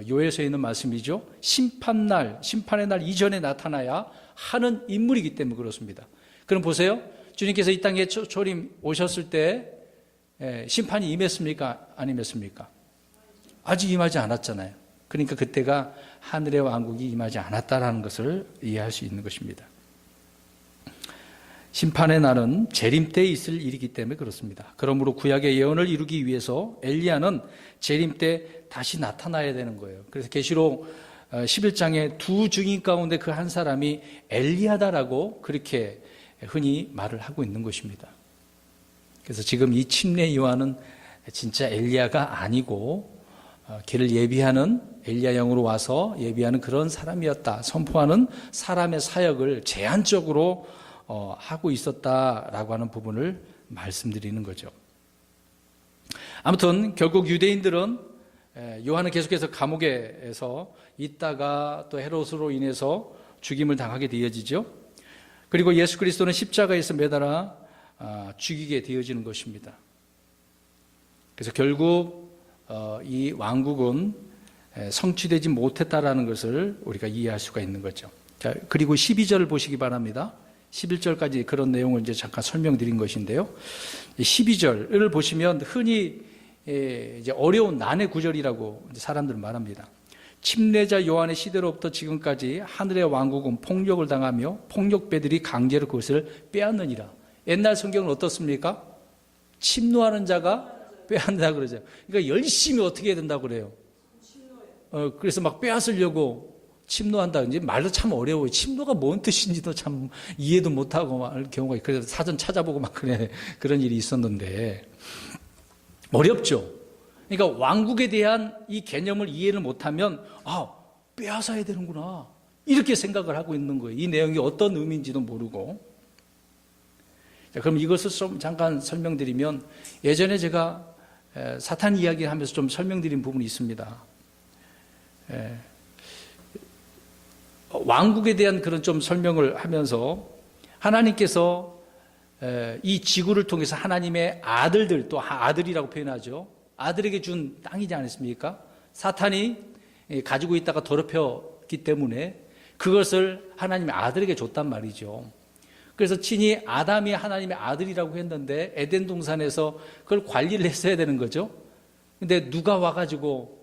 요엘서에 있는 말씀이죠. 심판의 날 이전에 나타나야 하는 인물이기 때문에 그렇습니다. 그럼 보세요. 주님께서 이 땅에 초림 오셨을 때 심판이 임했습니까? 안 임했습니까? 아직 임하지 않았잖아요. 그러니까 그때가 하늘의 왕국이 임하지 않았다라는 것을 이해할 수 있는 것입니다. 심판의 날은 재림 때에 있을 일이기 때문에 그렇습니다. 그러므로 구약의 예언을 이루기 위해서 엘리야는 재림 때 다시 나타나야 되는 거예요. 그래서 계시록 11장에 두 증인 가운데 그 한 사람이 엘리야다라고 그렇게 흔히 말을 하고 있는 것입니다. 그래서 지금 이 침례 요한은 진짜 엘리야가 아니고 길을 예비하는 엘리야 영으로 와서 예비하는 그런 사람이었다. 선포하는 사람의 사역을 제한적으로 하고 있었다라고 하는 부분을 말씀드리는 거죠. 아무튼 결국 유대인들은 요한은 계속해서 감옥에서 있다가 또 헤롯으로 인해서 죽임을 당하게 되어지죠. 그리고 예수 그리스도는 십자가에서 매달아 죽이게 되어지는 것입니다. 그래서 결국 이 왕국은 성취되지 못했다라는 것을 우리가 이해할 수가 있는 거죠. 자, 그리고 12절 보시기 바랍니다. 11절까지 그런 내용을 이제 잠깐 설명드린 것인데요. 12절을 보시면 흔히 이제 어려운 난해 구절이라고 사람들은 말합니다. 침례자 요한의 시대로부터 지금까지 하늘의 왕국은 폭력을 당하며 폭력배들이 강제로 그것을 빼앗느니라. 옛날 성경은 어떻습니까? 침노하는 자가 빼앗는다 그러죠. 그러니까 열심히 어떻게 해야 된다고 그래요. 그래서 막 빼앗으려고 침노한다. 이제 말도 참 어려워요. 침노가 뭔 뜻인지도 참 이해도 못하고 말 경우가 있어요. 그래서 사전 찾아보고 막 그런 일이 있었는데 어렵죠. 그러니까 왕국에 대한 이 개념을 이해를 못하면 빼앗아야 되는구나 이렇게 생각을 하고 있는 거예요. 이 내용이 어떤 의미인지도 모르고. 자, 그럼 이것을 좀 잠깐 설명드리면 예전에 제가 사탄 이야기를 하면서 좀 설명드린 부분이 있습니다. 왕국에 대한 그런 좀 설명을 하면서 하나님께서 이 지구를 통해서 하나님의 아들들, 또 아들이라고 표현하죠. 아들에게 준 땅이지 않습니까? 사탄이 가지고 있다가 더럽혔기 때문에 그것을 하나님의 아들에게 줬단 말이죠. 그래서 친히 아담이 하나님의 아들이라고 했는데 에덴 동산에서 그걸 관리를 했어야 되는 거죠. 근데 누가 와가지고,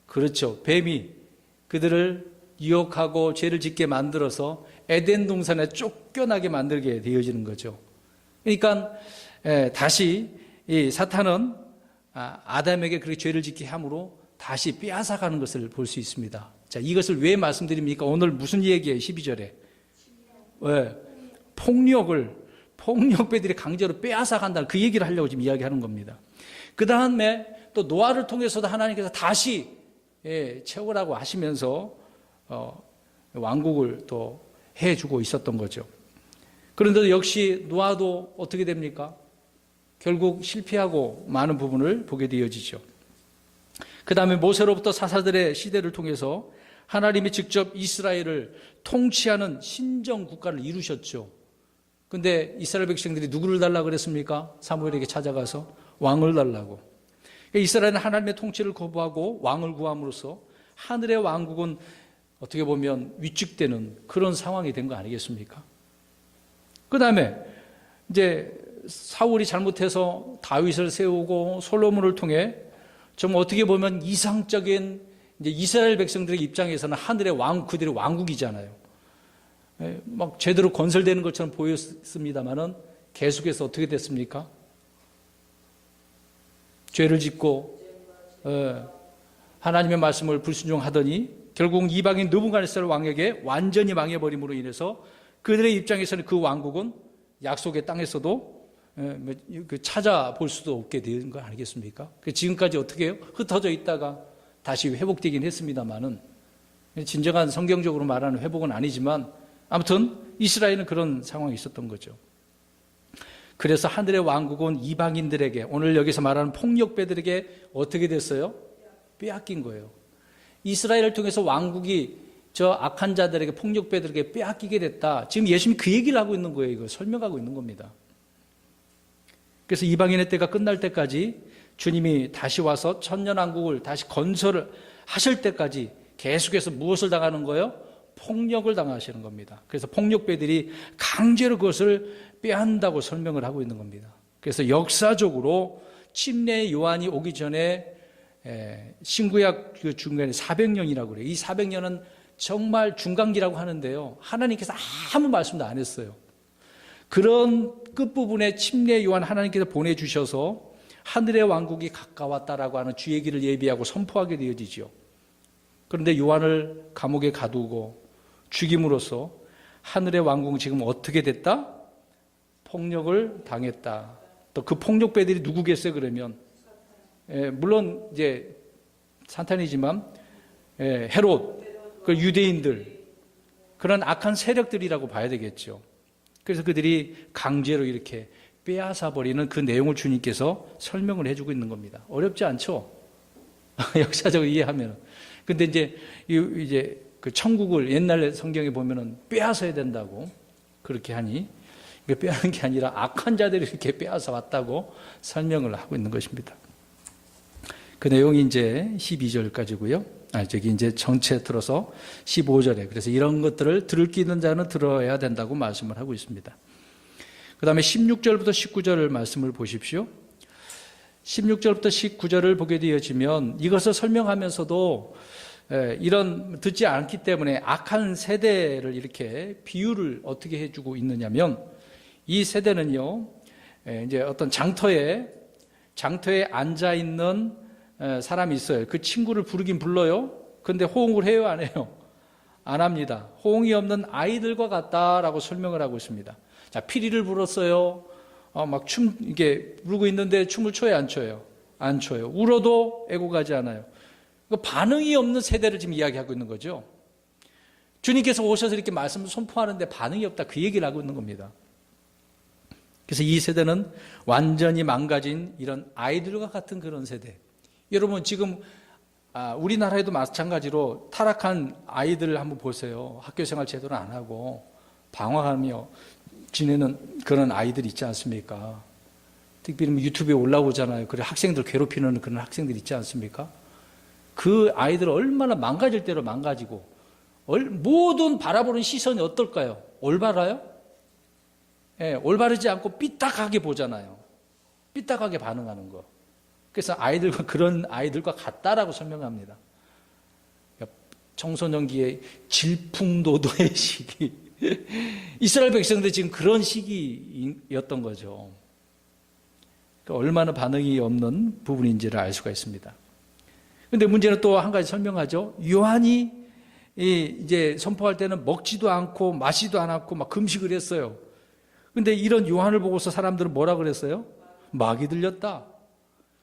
그렇죠, 뱀이 그들을 유혹하고 죄를 짓게 만들어서 에덴 동산에 쫓겨나게 만들게 되어지는 거죠. 그러니까 다시 이 사탄은 아담에게 그렇게 죄를 짓게 함으로 다시 빼앗아가는 것을 볼 수 있습니다. 자, 이것을 왜 말씀드립니까? 오늘 무슨 얘기예요? 12절에 왜? 폭력배들이 강제로 빼앗아간다는 그 얘기를 하려고 지금 이야기하는 겁니다. 그 다음에 또 노아를 통해서도 하나님께서 다시 채우라고 하시면서 왕국을 또 해주고 있었던 거죠. 그런데도 역시 노아도 어떻게 됩니까? 결국 실패하고 많은 부분을 보게 되어지죠. 그 다음에 모세로부터 사사들의 시대를 통해서 하나님이 직접 이스라엘을 통치하는 신정 국가를 이루셨죠. 근데 이스라엘 백성들이 누구를 달라고 그랬습니까? 사무엘에게 찾아가서 왕을 달라고. 이스라엘은 하나님의 통치를 거부하고 왕을 구함으로써 하늘의 왕국은 어떻게 보면 위축되는 그런 상황이 된 거 아니겠습니까? 그 다음에 이제 사울이 잘못해서 다윗을 세우고 솔로몬을 통해 좀 어떻게 보면 이상적인 이제 이스라엘 백성들의 입장에서는 하늘의 왕, 그들의 왕국이잖아요. 막 제대로 건설되는 것처럼 보였습니다만은 계속해서 어떻게 됐습니까? 죄를 짓고 하나님의 말씀을 불순종하더니 결국 이방인 느부갓네살 왕에게 완전히 망해버림으로 인해서 그들의 입장에서는 그 왕국은 약속의 땅에서도 찾아볼 수도 없게 된 거 아니겠습니까? 지금까지 어떻게 해요? 흩어져 있다가 다시 회복되긴 했습니다만은 진정한 성경적으로 말하는 회복은 아니지만 아무튼 이스라엘은 그런 상황이 있었던 거죠. 그래서 하늘의 왕국은 이방인들에게, 오늘 여기서 말하는 폭력배들에게 어떻게 됐어요? 빼앗긴 거예요. 이스라엘을 통해서 왕국이 저 악한 자들에게, 폭력배들에게 빼앗기게 됐다. 지금 예수님이 그 얘기를 하고 있는 거예요. 이거 설명하고 있는 겁니다. 그래서 이방인의 때가 끝날 때까지 주님이 다시 와서 천년왕국을 다시 건설을 하실 때까지 계속해서 무엇을 당하는 거예요? 폭력을 당하시는 겁니다. 그래서 폭력배들이 강제로 그것을 빼앗는다고 설명을 하고 있는 겁니다. 그래서 역사적으로 침례 요한이 오기 전에 신구약 그 중간에 400년이라고 그래요. 이 400년은 정말 중간기라고 하는데요. 하나님께서 아무 말씀도 안 했어요. 그런 끝부분에 침례 요한 하나님께서 보내주셔서 하늘의 왕국이 가까웠다라고 하는 주 얘기를 예비하고 선포하게 되어지죠. 그런데 요한을 감옥에 가두고 죽임으로써 하늘의 왕국은 지금 어떻게 됐다? 폭력을 당했다. 또 그 폭력배들이 누구겠어요, 그러면? 물론 이제 사탄이지만 헤롯, 그 유대인들, 그런 악한 세력들이라고 봐야 되겠죠. 그래서 그들이 강제로 이렇게 빼앗아버리는 그 내용을 주님께서 설명을 해주고 있는 겁니다. 어렵지 않죠? 역사적으로 이해하면. 근데 이제 그 천국을 옛날 성경에 보면은 빼앗아야 된다고 그렇게 하니, 빼앗는 게 아니라 악한 자들이 이렇게 빼앗아 왔다고 설명을 하고 있는 것입니다. 그 내용이 이제 12절까지고요. 이제 전체 들어서 15절에. 그래서 이런 것들을 들을 기 있는 자는 들어야 된다고 말씀을 하고 있습니다. 그 다음에 16절부터 19절 말씀을 보십시오. 16절부터 19절을 보게 되어지면 이것을 설명하면서도 이런 듣지 않기 때문에 악한 세대를 이렇게 비유를 어떻게 해주고 있느냐면, 이 세대는요, 이제 어떤 장터에 앉아 있는 사람이 있어요. 그 친구를 부르긴 불러요. 근데 호응을 해요, 안 해요? 안 합니다. 호응이 없는 아이들과 같다라고 설명을 하고 있습니다. 자, 피리를 불었어요. 이게 부르고 있는데 춤을 춰요, 안 춰요? 안 춰요. 울어도 애고가지 않아요. 반응이 없는 세대를 지금 이야기하고 있는 거죠. 주님께서 오셔서 이렇게 말씀을 선포하는데 반응이 없다, 그 얘기를 하고 있는 겁니다. 그래서 이 세대는 완전히 망가진 이런 아이들과 같은 그런 세대. 여러분, 지금 우리나라에도 마찬가지로 타락한 아이들을 한번 보세요. 학교생활 제대로 안 하고 방황하며 지내는 그런 아이들 있지 않습니까? 특별히 유튜브에 올라오잖아요. 그래, 학생들 괴롭히는 그런 학생들 있지 않습니까? 그 아이들 얼마나 망가질 대로 망가지고, 모든 바라보는 시선이 어떨까요? 올바라요? 올바르지 않고 삐딱하게 보잖아요. 삐딱하게 반응하는 거. 그래서 그런 아이들과 같다라고 설명합니다. 청소년기의 질풍노도의 시기. 이스라엘 백성들 지금 그런 시기였던 거죠. 그러니까 얼마나 반응이 없는 부분인지를 알 수가 있습니다. 그런데 문제는 또 한 가지 설명하죠. 요한이 이제 선포할 때는 먹지도 않고 마시도 않았고 막 금식을 했어요. 근데 이런 요한을 보고서 사람들은 뭐라 그랬어요? 마귀 들렸다.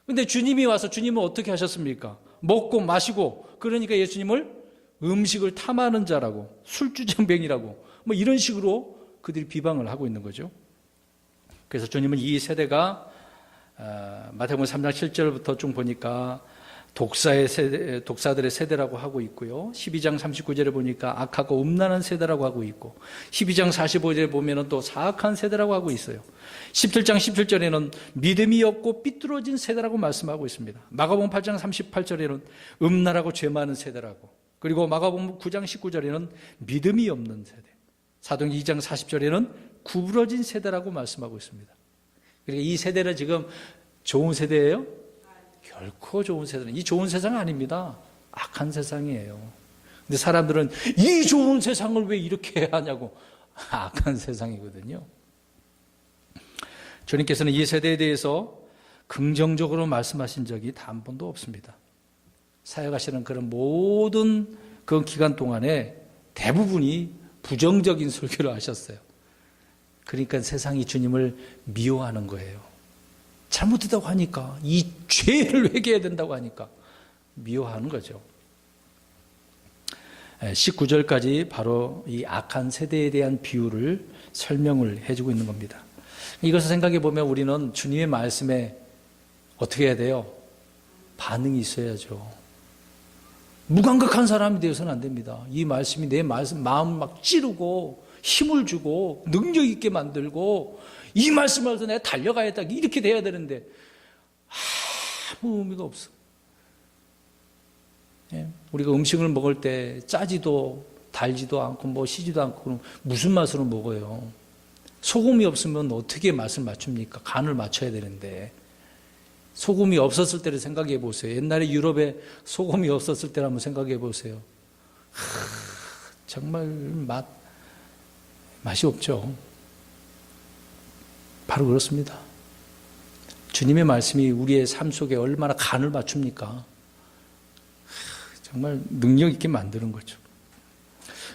근데 주님이 와서 주님은 어떻게 하셨습니까? 먹고 마시고, 그러니까 예수님을 음식을 탐하는 자라고, 술주정뱅이라고, 이런 식으로 그들이 비방을 하고 있는 거죠. 그래서 주님은 이 세대가 마태복음 3장 7절부터 쭉 보니까 독사들의 세대라고 하고 있고요. 12장 39절에 보니까 악하고 음란한 세대라고 하고 있고, 12장 45절에 보면 또 사악한 세대라고 하고 있어요. 17장 17절에는 믿음이 없고 삐뚤어진 세대라고 말씀하고 있습니다. 마가복음 8장 38절에는 음란하고 죄 많은 세대라고, 그리고 마가복음 9장 19절에는 믿음이 없는 세대, 사도행전 2장 40절에는 구부러진 세대라고 말씀하고 있습니다. 그러니까 이 세대는 지금 좋은 세대예요? 결코 좋은 세대는, 이 좋은 세상 아닙니다. 악한 세상이에요. 근데 사람들은 이 좋은 세상을 왜 이렇게 하냐고, 악한 세상이거든요. 주님께서는 이 세대에 대해서 긍정적으로 말씀하신 적이 단 한 번도 없습니다. 사역하시는 그런 모든 그 기간 동안에 대부분이 부정적인 설교를 하셨어요. 그러니까 세상이 주님을 미워하는 거예요. 잘못했다고 하니까, 이 죄를 회개해야 된다고 하니까 미워하는 거죠. 19절까지 바로 이 악한 세대에 대한 비유를 설명을 해주고 있는 겁니다. 이것을 생각해 보면 우리는 주님의 말씀에 어떻게 해야 돼요? 반응이 있어야죠. 무감각한 사람이 되어서는 안 됩니다. 이 말씀이 내 마음 막 찌르고 힘을 주고 능력 있게 만들고 이 말씀을 해서 내가 달려가야겠다 이렇게 돼야 되는데 아무 의미가 없어. 우리가 음식을 먹을 때 짜지도 달지도 않고 뭐 시지도 않고 그럼 무슨 맛으로 먹어요? 소금이 없으면 어떻게 맛을 맞춥니까? 간을 맞춰야 되는데 소금이 없었을 때를 생각해 보세요. 옛날에 유럽에 소금이 없었을 때를 한번 생각해 보세요. 정말 맛이 없죠. 바로 그렇습니다. 주님의 말씀이 우리의 삶 속에 얼마나 간을 맞춥니까? 정말 능력 있게 만드는 거죠.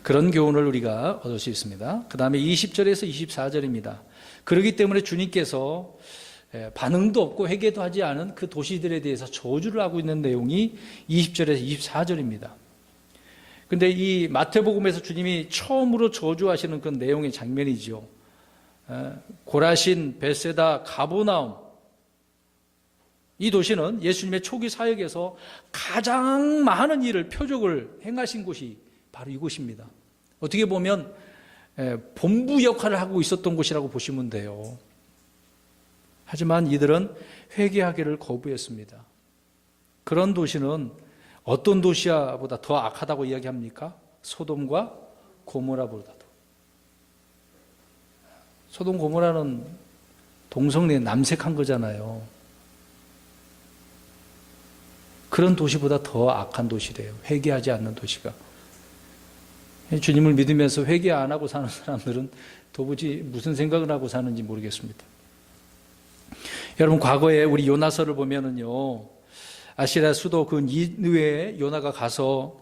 그런 교훈을 우리가 얻을 수 있습니다. 그 다음에 20절에서 24절입니다. 그렇기 때문에 주님께서 반응도 없고 회개도 하지 않은 그 도시들에 대해서 저주를 하고 있는 내용이 20절에서 24절입니다. 근데 이 마태복음에서 주님이 처음으로 저주하시는 그 내용의 장면이죠. 고라신, 벳세다, 가버나움. 이 도시는 예수님의 초기 사역에서 가장 많은 일을, 표적을 행하신 곳이 바로 이곳입니다. 어떻게 보면 본부 역할을 하고 있었던 곳이라고 보시면 돼요. 하지만 이들은 회개하기를 거부했습니다. 그런 도시는 어떤 도시보다 더 악하다고 이야기합니까? 소돔과 고모라보다도. 소돔 고모라는 동성애 남색한 거잖아요. 그런 도시보다 더 악한 도시래요. 회개하지 않는 도시가. 주님을 믿으면서 회개 안 하고 사는 사람들은 도무지 무슨 생각을 하고 사는지 모르겠습니다. 여러분, 과거에 우리 요나서를 보면은요, 아시리아 수도 그 니느웨에 요나가 가서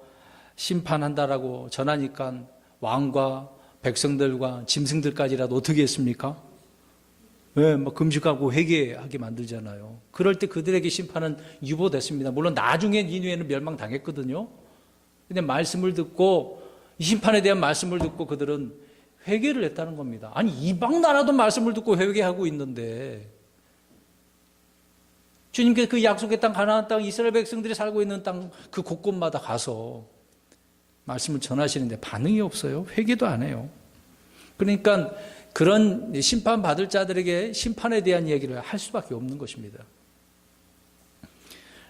심판한다라고 전하니까 왕과 백성들과 짐승들까지라도 어떻게 했습니까? 금식하고 회개하게 만들잖아요. 그럴 때 그들에게 심판은 유보됐습니다. 물론 나중에 니느웨는 멸망당했거든요. 근데 말씀을 듣고, 이 심판에 대한 말씀을 듣고 그들은 회개를 했다는 겁니다. 아니, 이방 나라도 말씀을 듣고 회개하고 있는데, 주님께서 그 약속의 땅, 가나안 땅, 이스라엘 백성들이 살고 있는 땅 그 곳곳마다 가서 말씀을 전하시는데 반응이 없어요. 회개도 안 해요. 그러니까 그런 심판받을 자들에게 심판에 대한 얘기를 할 수밖에 없는 것입니다.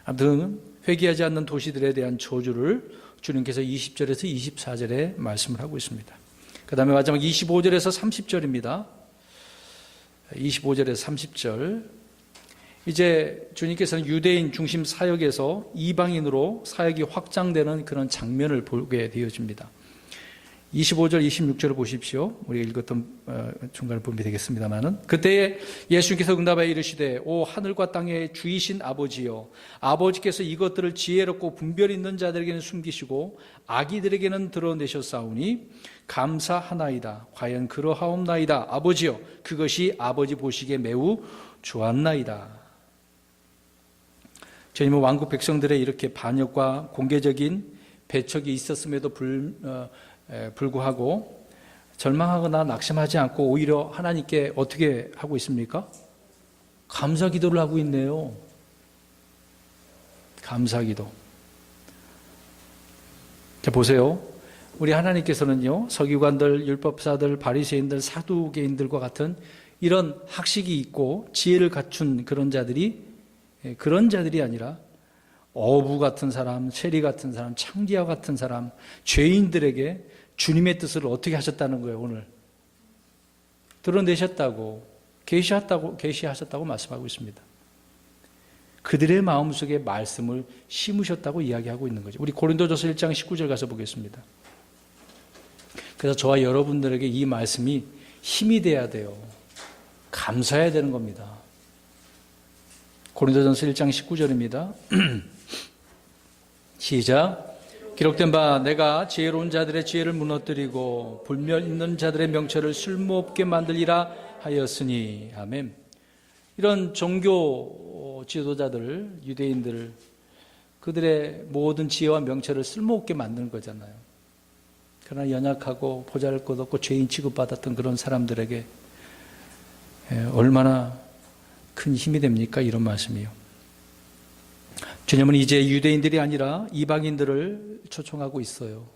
아무튼 회개하지 않는 도시들에 대한 저주를 주님께서 20절에서 24절에 말씀을 하고 있습니다. 그 다음에 마지막 25절에서 30절입니다. 25절에서 30절. 이제 주님께서는 유대인 중심 사역에서 이방인으로 사역이 확장되는 그런 장면을 보게 되어집니다. 25절, 26절을 보십시오. 우리가 읽었던 중간을 보면 되겠습니다만은, 그때에 예수님께서 응답하여 이르시되, 오 하늘과 땅의 주이신 아버지여, 아버지께서 이것들을 지혜롭고 분별 있는 자들에게는 숨기시고 아기들에게는 드러내셨사오니 감사하나이다. 과연 그러하옵나이다. 아버지여, 그것이 아버지 보시기에 매우 좋았나이다. 주님은 왕국 백성들의 이렇게 반역과 공개적인 배척이 있었음에도 불구하고 절망하거나 낙심하지 않고 오히려 하나님께 어떻게 하고 있습니까? 감사 기도를 하고 있네요. 감사 기도. 자, 보세요. 우리 하나님께서는요, 서기관들, 율법사들, 바리새인들, 사두개인들과 같은 이런 학식이 있고 지혜를 갖춘 그런 자들이 아니라 어부 같은 사람, 세리 같은 사람, 창기와 같은 사람, 죄인들에게 주님의 뜻을 어떻게 하셨다는 거예요, 오늘. 드러내셨다고, 계시하셨다고 말씀하고 있습니다. 그들의 마음속에 말씀을 심으셨다고 이야기하고 있는 거죠. 우리 고린도전서 1장 19절 가서 보겠습니다. 그래서 저와 여러분들에게 이 말씀이 힘이 돼야 돼요. 감사해야 되는 겁니다. 고린도전서 1장 19절입니다. 시작. 기록된 바 내가 지혜로운 자들의 지혜를 무너뜨리고 불면 있는 자들의 명철을 쓸모없게 만들리라 하였으니. 아멘. 이런 종교 지도자들, 유대인들, 그들의 모든 지혜와 명철을 쓸모없게 만드는 거잖아요. 그러나 연약하고 보잘것없고 죄인 취급받았던 그런 사람들에게 얼마나 큰 힘이 됩니까? 이런 말씀이요. 주님은 이제 유대인들이 아니라 이방인들을 초청하고 있어요.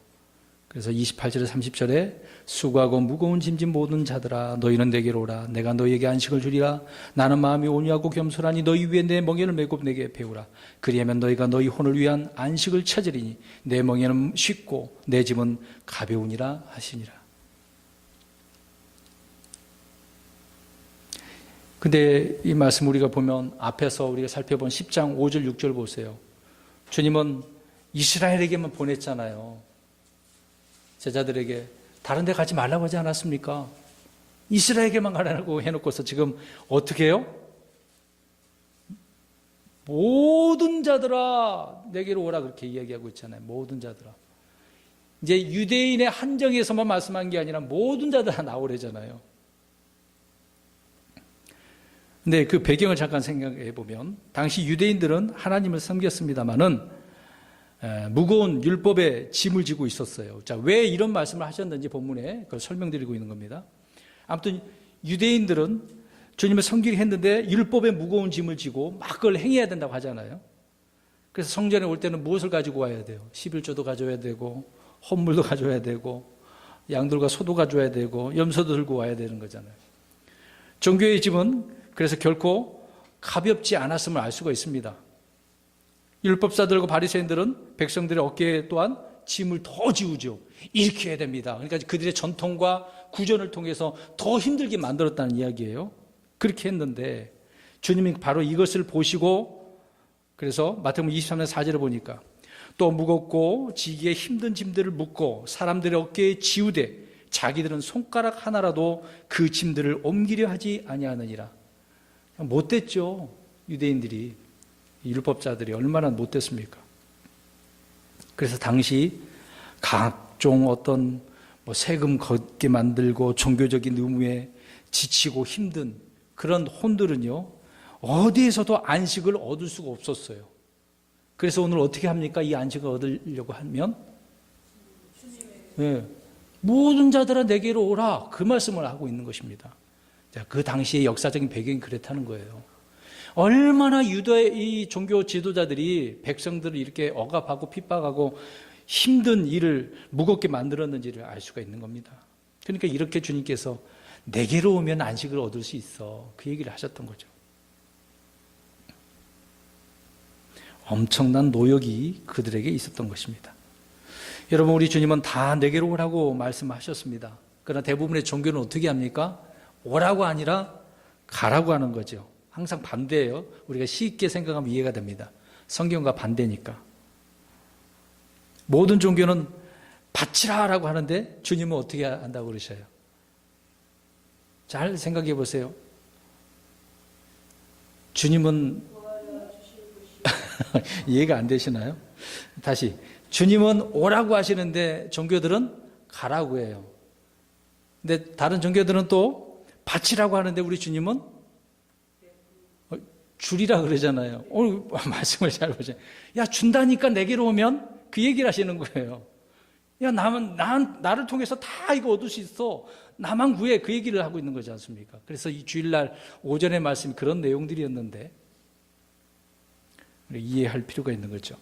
그래서 28절에 30절에 수고하고 무거운 짐진 모든 자들아 너희는 내게로 오라. 내가 너희에게 안식을 주리라. 나는 마음이 온유하고 겸손하니 너희 위에 내 멍에를 메고 내게 배우라. 그리하면 너희가 너희 혼을 위한 안식을 찾으리니 내 멍에는 쉽고 내 짐은 가벼우니라 하시니라. 근데 이 말씀 우리가 보면 앞에서 우리가 살펴본 10장 5절 6절 보세요. 주님은 이스라엘에게만 보냈잖아요. 제자들에게 다른 데 가지 말라고 하지 않았습니까? 이스라엘에게만 가라고 해놓고서 지금 어떻게 해요? 모든 자들아 내게로 오라 그렇게 이야기하고 있잖아요. 모든 자들아. 이제 유대인의 한정에서만 말씀한 게 아니라 모든 자들아 나오래잖아요. 근데 그 배경을 잠깐 생각해 보면 당시 유대인들은 하나님을 섬겼습니다마는 무거운 율법의 짐을 지고 있었어요. 자, 왜 이런 말씀을 하셨는지 본문에 그걸 설명드리고 있는 겁니다. 아무튼 유대인들은 주님을 섬기게 했는데 율법의 무거운 짐을 지고 막 그걸 행해야 된다고 하잖아요. 그래서 성전에 올 때는 무엇을 가지고 와야 돼요? 11조도 가져야 되고 헌물도 가져야 되고 양들과 소도 가져야 되고 염소도 들고 와야 되는 거잖아요. 종교의 짐은 그래서 결코 가볍지 않았음을 알 수가 있습니다. 율법사들과 바리새인들은 백성들의 어깨에 또한 짐을 더 지우죠. 이렇게 해야 됩니다. 그러니까 그들의 전통과 구전을 통해서 더 힘들게 만들었다는 이야기예요. 그렇게 했는데 주님이 바로 이것을 보시고 그래서 마태복음 23장 4절을 보니까 또 무겁고 지기에 힘든 짐들을 묻고 사람들의 어깨에 지우되 자기들은 손가락 하나라도 그 짐들을 옮기려 하지 아니하느니라. 못됐죠. 유대인들이. 율법자들이 얼마나 못됐습니까? 그래서 당시 각종 어떤 세금 걷게 만들고 종교적인 의무에 지치고 힘든 그런 혼들은요 어디에서도 안식을 얻을 수가 없었어요. 그래서 오늘 어떻게 합니까? 이 안식을 얻으려고 하면 모든 자들아 내게로 오라 그 말씀을 하고 있는 것입니다. 자, 그 당시의 역사적인 배경이 그렇다는 거예요. 얼마나 유다의 이 종교 지도자들이 백성들을 이렇게 억압하고 핍박하고 힘든 일을 무겁게 만들었는지를 알 수가 있는 겁니다. 그러니까 이렇게 주님께서 내게로 오면 안식을 얻을 수 있어 그 얘기를 하셨던 거죠. 엄청난 노역이 그들에게 있었던 것입니다. 여러분 우리 주님은 다 내게로 오라고 말씀하셨습니다. 그러나 대부분의 종교는 어떻게 합니까? 오라고 아니라 가라고 하는 거죠. 항상 반대예요. 우리가 쉽게 생각하면 이해가 됩니다. 성경과 반대니까. 모든 종교는 바치라라고 하는데 주님은 어떻게 한다고 그러셔요? 잘 생각해 보세요. 주님은 이해가 안 되시나요? 다시 주님은 오라고 하시는데 종교들은 가라고 해요. 근데 다른 종교들은 또 바치라고 하는데 우리 주님은 줄이라 그러잖아요. 오늘 말씀을 잘 보세요. 야, 준다니까 내게로 오면 그 얘기를 하시는 거예요. 야, 나를 통해서 다 이거 얻을 수 있어. 나만 구해. 그 얘기를 하고 있는 거지 않습니까? 그래서 이 주일날 오전의 말씀이 그런 내용들이었는데 이해할 필요가 있는 거죠.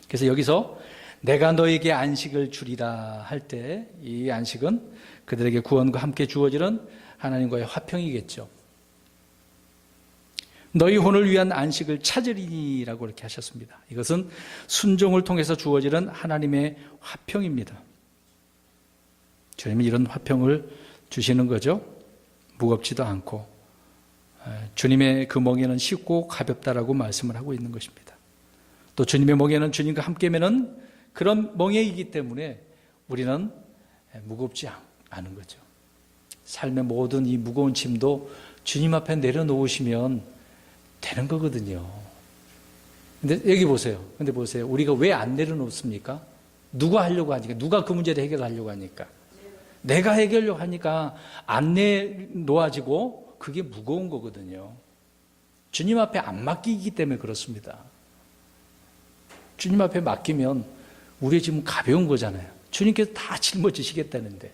그래서 여기서 내가 너에게 안식을 주리라 할 때 이 안식은 그들에게 구원과 함께 주어지는 하나님과의 화평이겠죠. 너희 혼을 위한 안식을 찾으리라고 이렇게 하셨습니다. 이것은 순종을 통해서 주어지는 하나님의 화평입니다. 주님은 이런 화평을 주시는 거죠. 무겁지도 않고 주님의 그 멍에는 쉽고 가볍다라고 말씀을 하고 있는 것입니다. 또 주님의 멍에는 주님과 함께 매는 그런 멍에이기 때문에 우리는 무겁지 않은 거죠. 삶의 모든 이 무거운 짐도 주님 앞에 내려놓으시면 되는 거거든요. 근데 여기 보세요. 근데 보세요. 우리가 왜 안 내려놓습니까? 누가 하려고 하니까? 누가 그 문제를 해결하려고 하니까? 내가 해결하려고 하니까 안 내놓아지고 그게 무거운 거거든요. 주님 앞에 안 맡기기 때문에 그렇습니다. 주님 앞에 맡기면 우리 지금 가벼운 거잖아요. 주님께서 다 짊어지시겠다는데.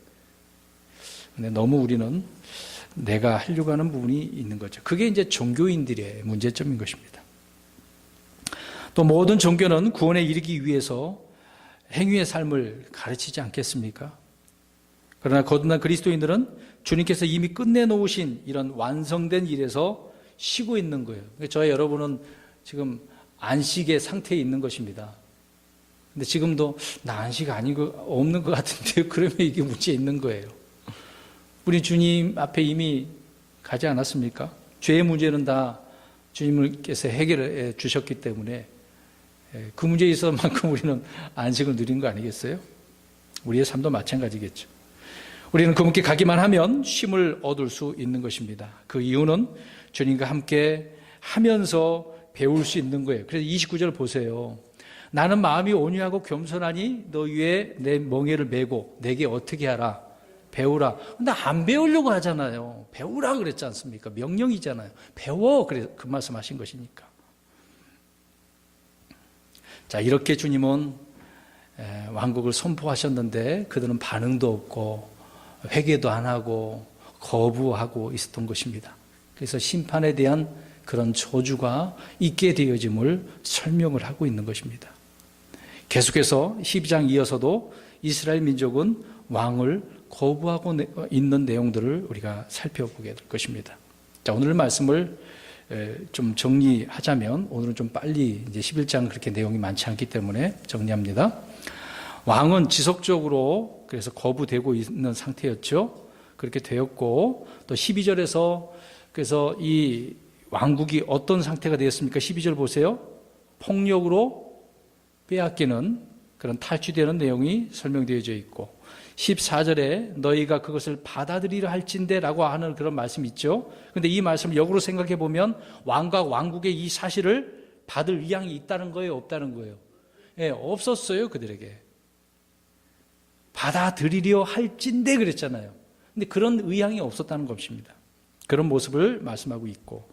근데 너무 우리는 내가 하려고 하는 부분이 있는 거죠. 그게 이제 종교인들의 문제점인 것입니다. 또 모든 종교는 구원에 이르기 위해서 행위의 삶을 가르치지 않겠습니까? 그러나 거듭난 그리스도인들은 주님께서 이미 끝내놓으신 이런 완성된 일에서 쉬고 있는 거예요. 저와 여러분은 지금 안식의 상태에 있는 것입니다. 근데 지금도 나 안식 없는 것 같은데 그러면 이게 문제 있는 거예요. 우리 주님 앞에 이미 가지 않았습니까? 죄의 문제는 다 주님께서 해결해 주셨기 때문에 그 문제에 있어서만큼 우리는 안식을 누린 거 아니겠어요? 우리의 삶도 마찬가지겠죠. 우리는 그분께 가기만 하면 쉼을 얻을 수 있는 것입니다. 그 이유는 주님과 함께 하면서 배울 수 있는 거예요. 그래서 29절 보세요. 나는 마음이 온유하고 겸손하니 너 위에 내 멍에를 메고 내게 어떻게 하라? 배우라. 근데 안 배우려고 하잖아요. 배우라 그랬지 않습니까? 명령이잖아요. 배워. 그래 그 말씀하신 것이니까. 자, 이렇게 주님은 왕국을 선포하셨는데 그들은 반응도 없고 회개도 안 하고 거부하고 있었던 것입니다. 그래서 심판에 대한 그런 저주가 있게 되어짐을 설명을 하고 있는 것입니다. 계속해서 12장 이어서도 이스라엘 민족은 왕을 거부하고 있는 내용들을 우리가 살펴보게 될 것입니다. 자, 오늘 말씀을 좀 정리하자면 오늘은 좀 빨리 이제 11장 그렇게 내용이 많지 않기 때문에 정리합니다. 왕은 지속적으로 그래서 거부되고 있는 상태였죠. 그렇게 되었고 또 12절에서 그래서 이 왕국이 어떤 상태가 되었습니까? 12절 보세요. 폭력으로 빼앗기는 그런 탈취되는 내용이 설명되어져 있고 14절에 너희가 그것을 받아들이려 할진대 라고 하는 그런 말씀이 있죠. 그런데 이 말씀을 역으로 생각해 보면 왕과 왕국의 이 사실을 받을 의향이 있다는 거예요? 없다는 거예요? 예, 없었어요. 그들에게. 받아들이려 할진대 그랬잖아요. 근데 그런 의향이 없었다는 것입니다. 그런 모습을 말씀하고 있고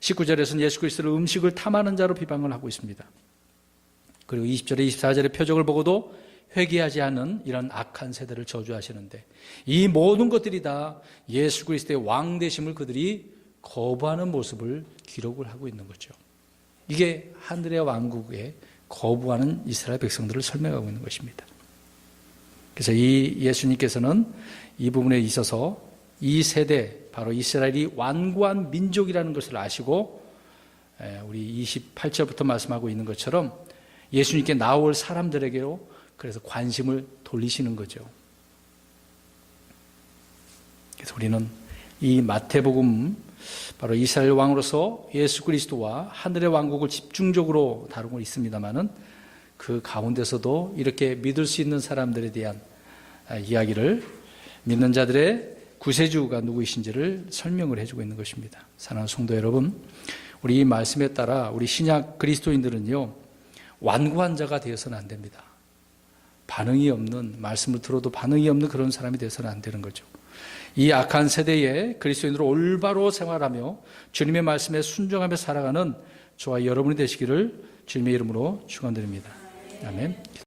19절에서는 예수 그리스도를 음식을 탐하는 자로 비방을 하고 있습니다. 그리고 20절에 24절의 표적을 보고도 회개하지 않은 이런 악한 세대를 저주하시는데 이 모든 것들이 다 예수 그리스도의 왕 되심을 그들이 거부하는 모습을 기록을 하고 있는 거죠. 이게 하늘의 왕국에 거부하는 이스라엘 백성들을 설명하고 있는 것입니다. 그래서 이 예수님께서는 이 부분에 있어서 이 세대 바로 이스라엘이 완고한 민족이라는 것을 아시고 우리 28절부터 말씀하고 있는 것처럼 예수님께 나올 사람들에게로 그래서 관심을 돌리시는 거죠. 그래서 우리는 이 마태복음 바로 이스라엘 왕으로서 예수 그리스도와 하늘의 왕국을 집중적으로 다루고 있습니다만은 그 가운데서도 이렇게 믿을 수 있는 사람들에 대한 이야기를 믿는 자들의 구세주가 누구이신지를 설명을 해주고 있는 것입니다. 사랑하는 성도 여러분, 우리 이 말씀에 따라 우리 신약 그리스도인들은요 완고한 자가 되어서는 안 됩니다. 반응이 없는, 말씀을 들어도 반응이 없는 그런 사람이 되어서는 안 되는 거죠. 이 악한 세대에 그리스도인으로 올바로 생활하며 주님의 말씀에 순종하며 살아가는 저와 여러분이 되시기를 주님의 이름으로 축원드립니다. 아멘.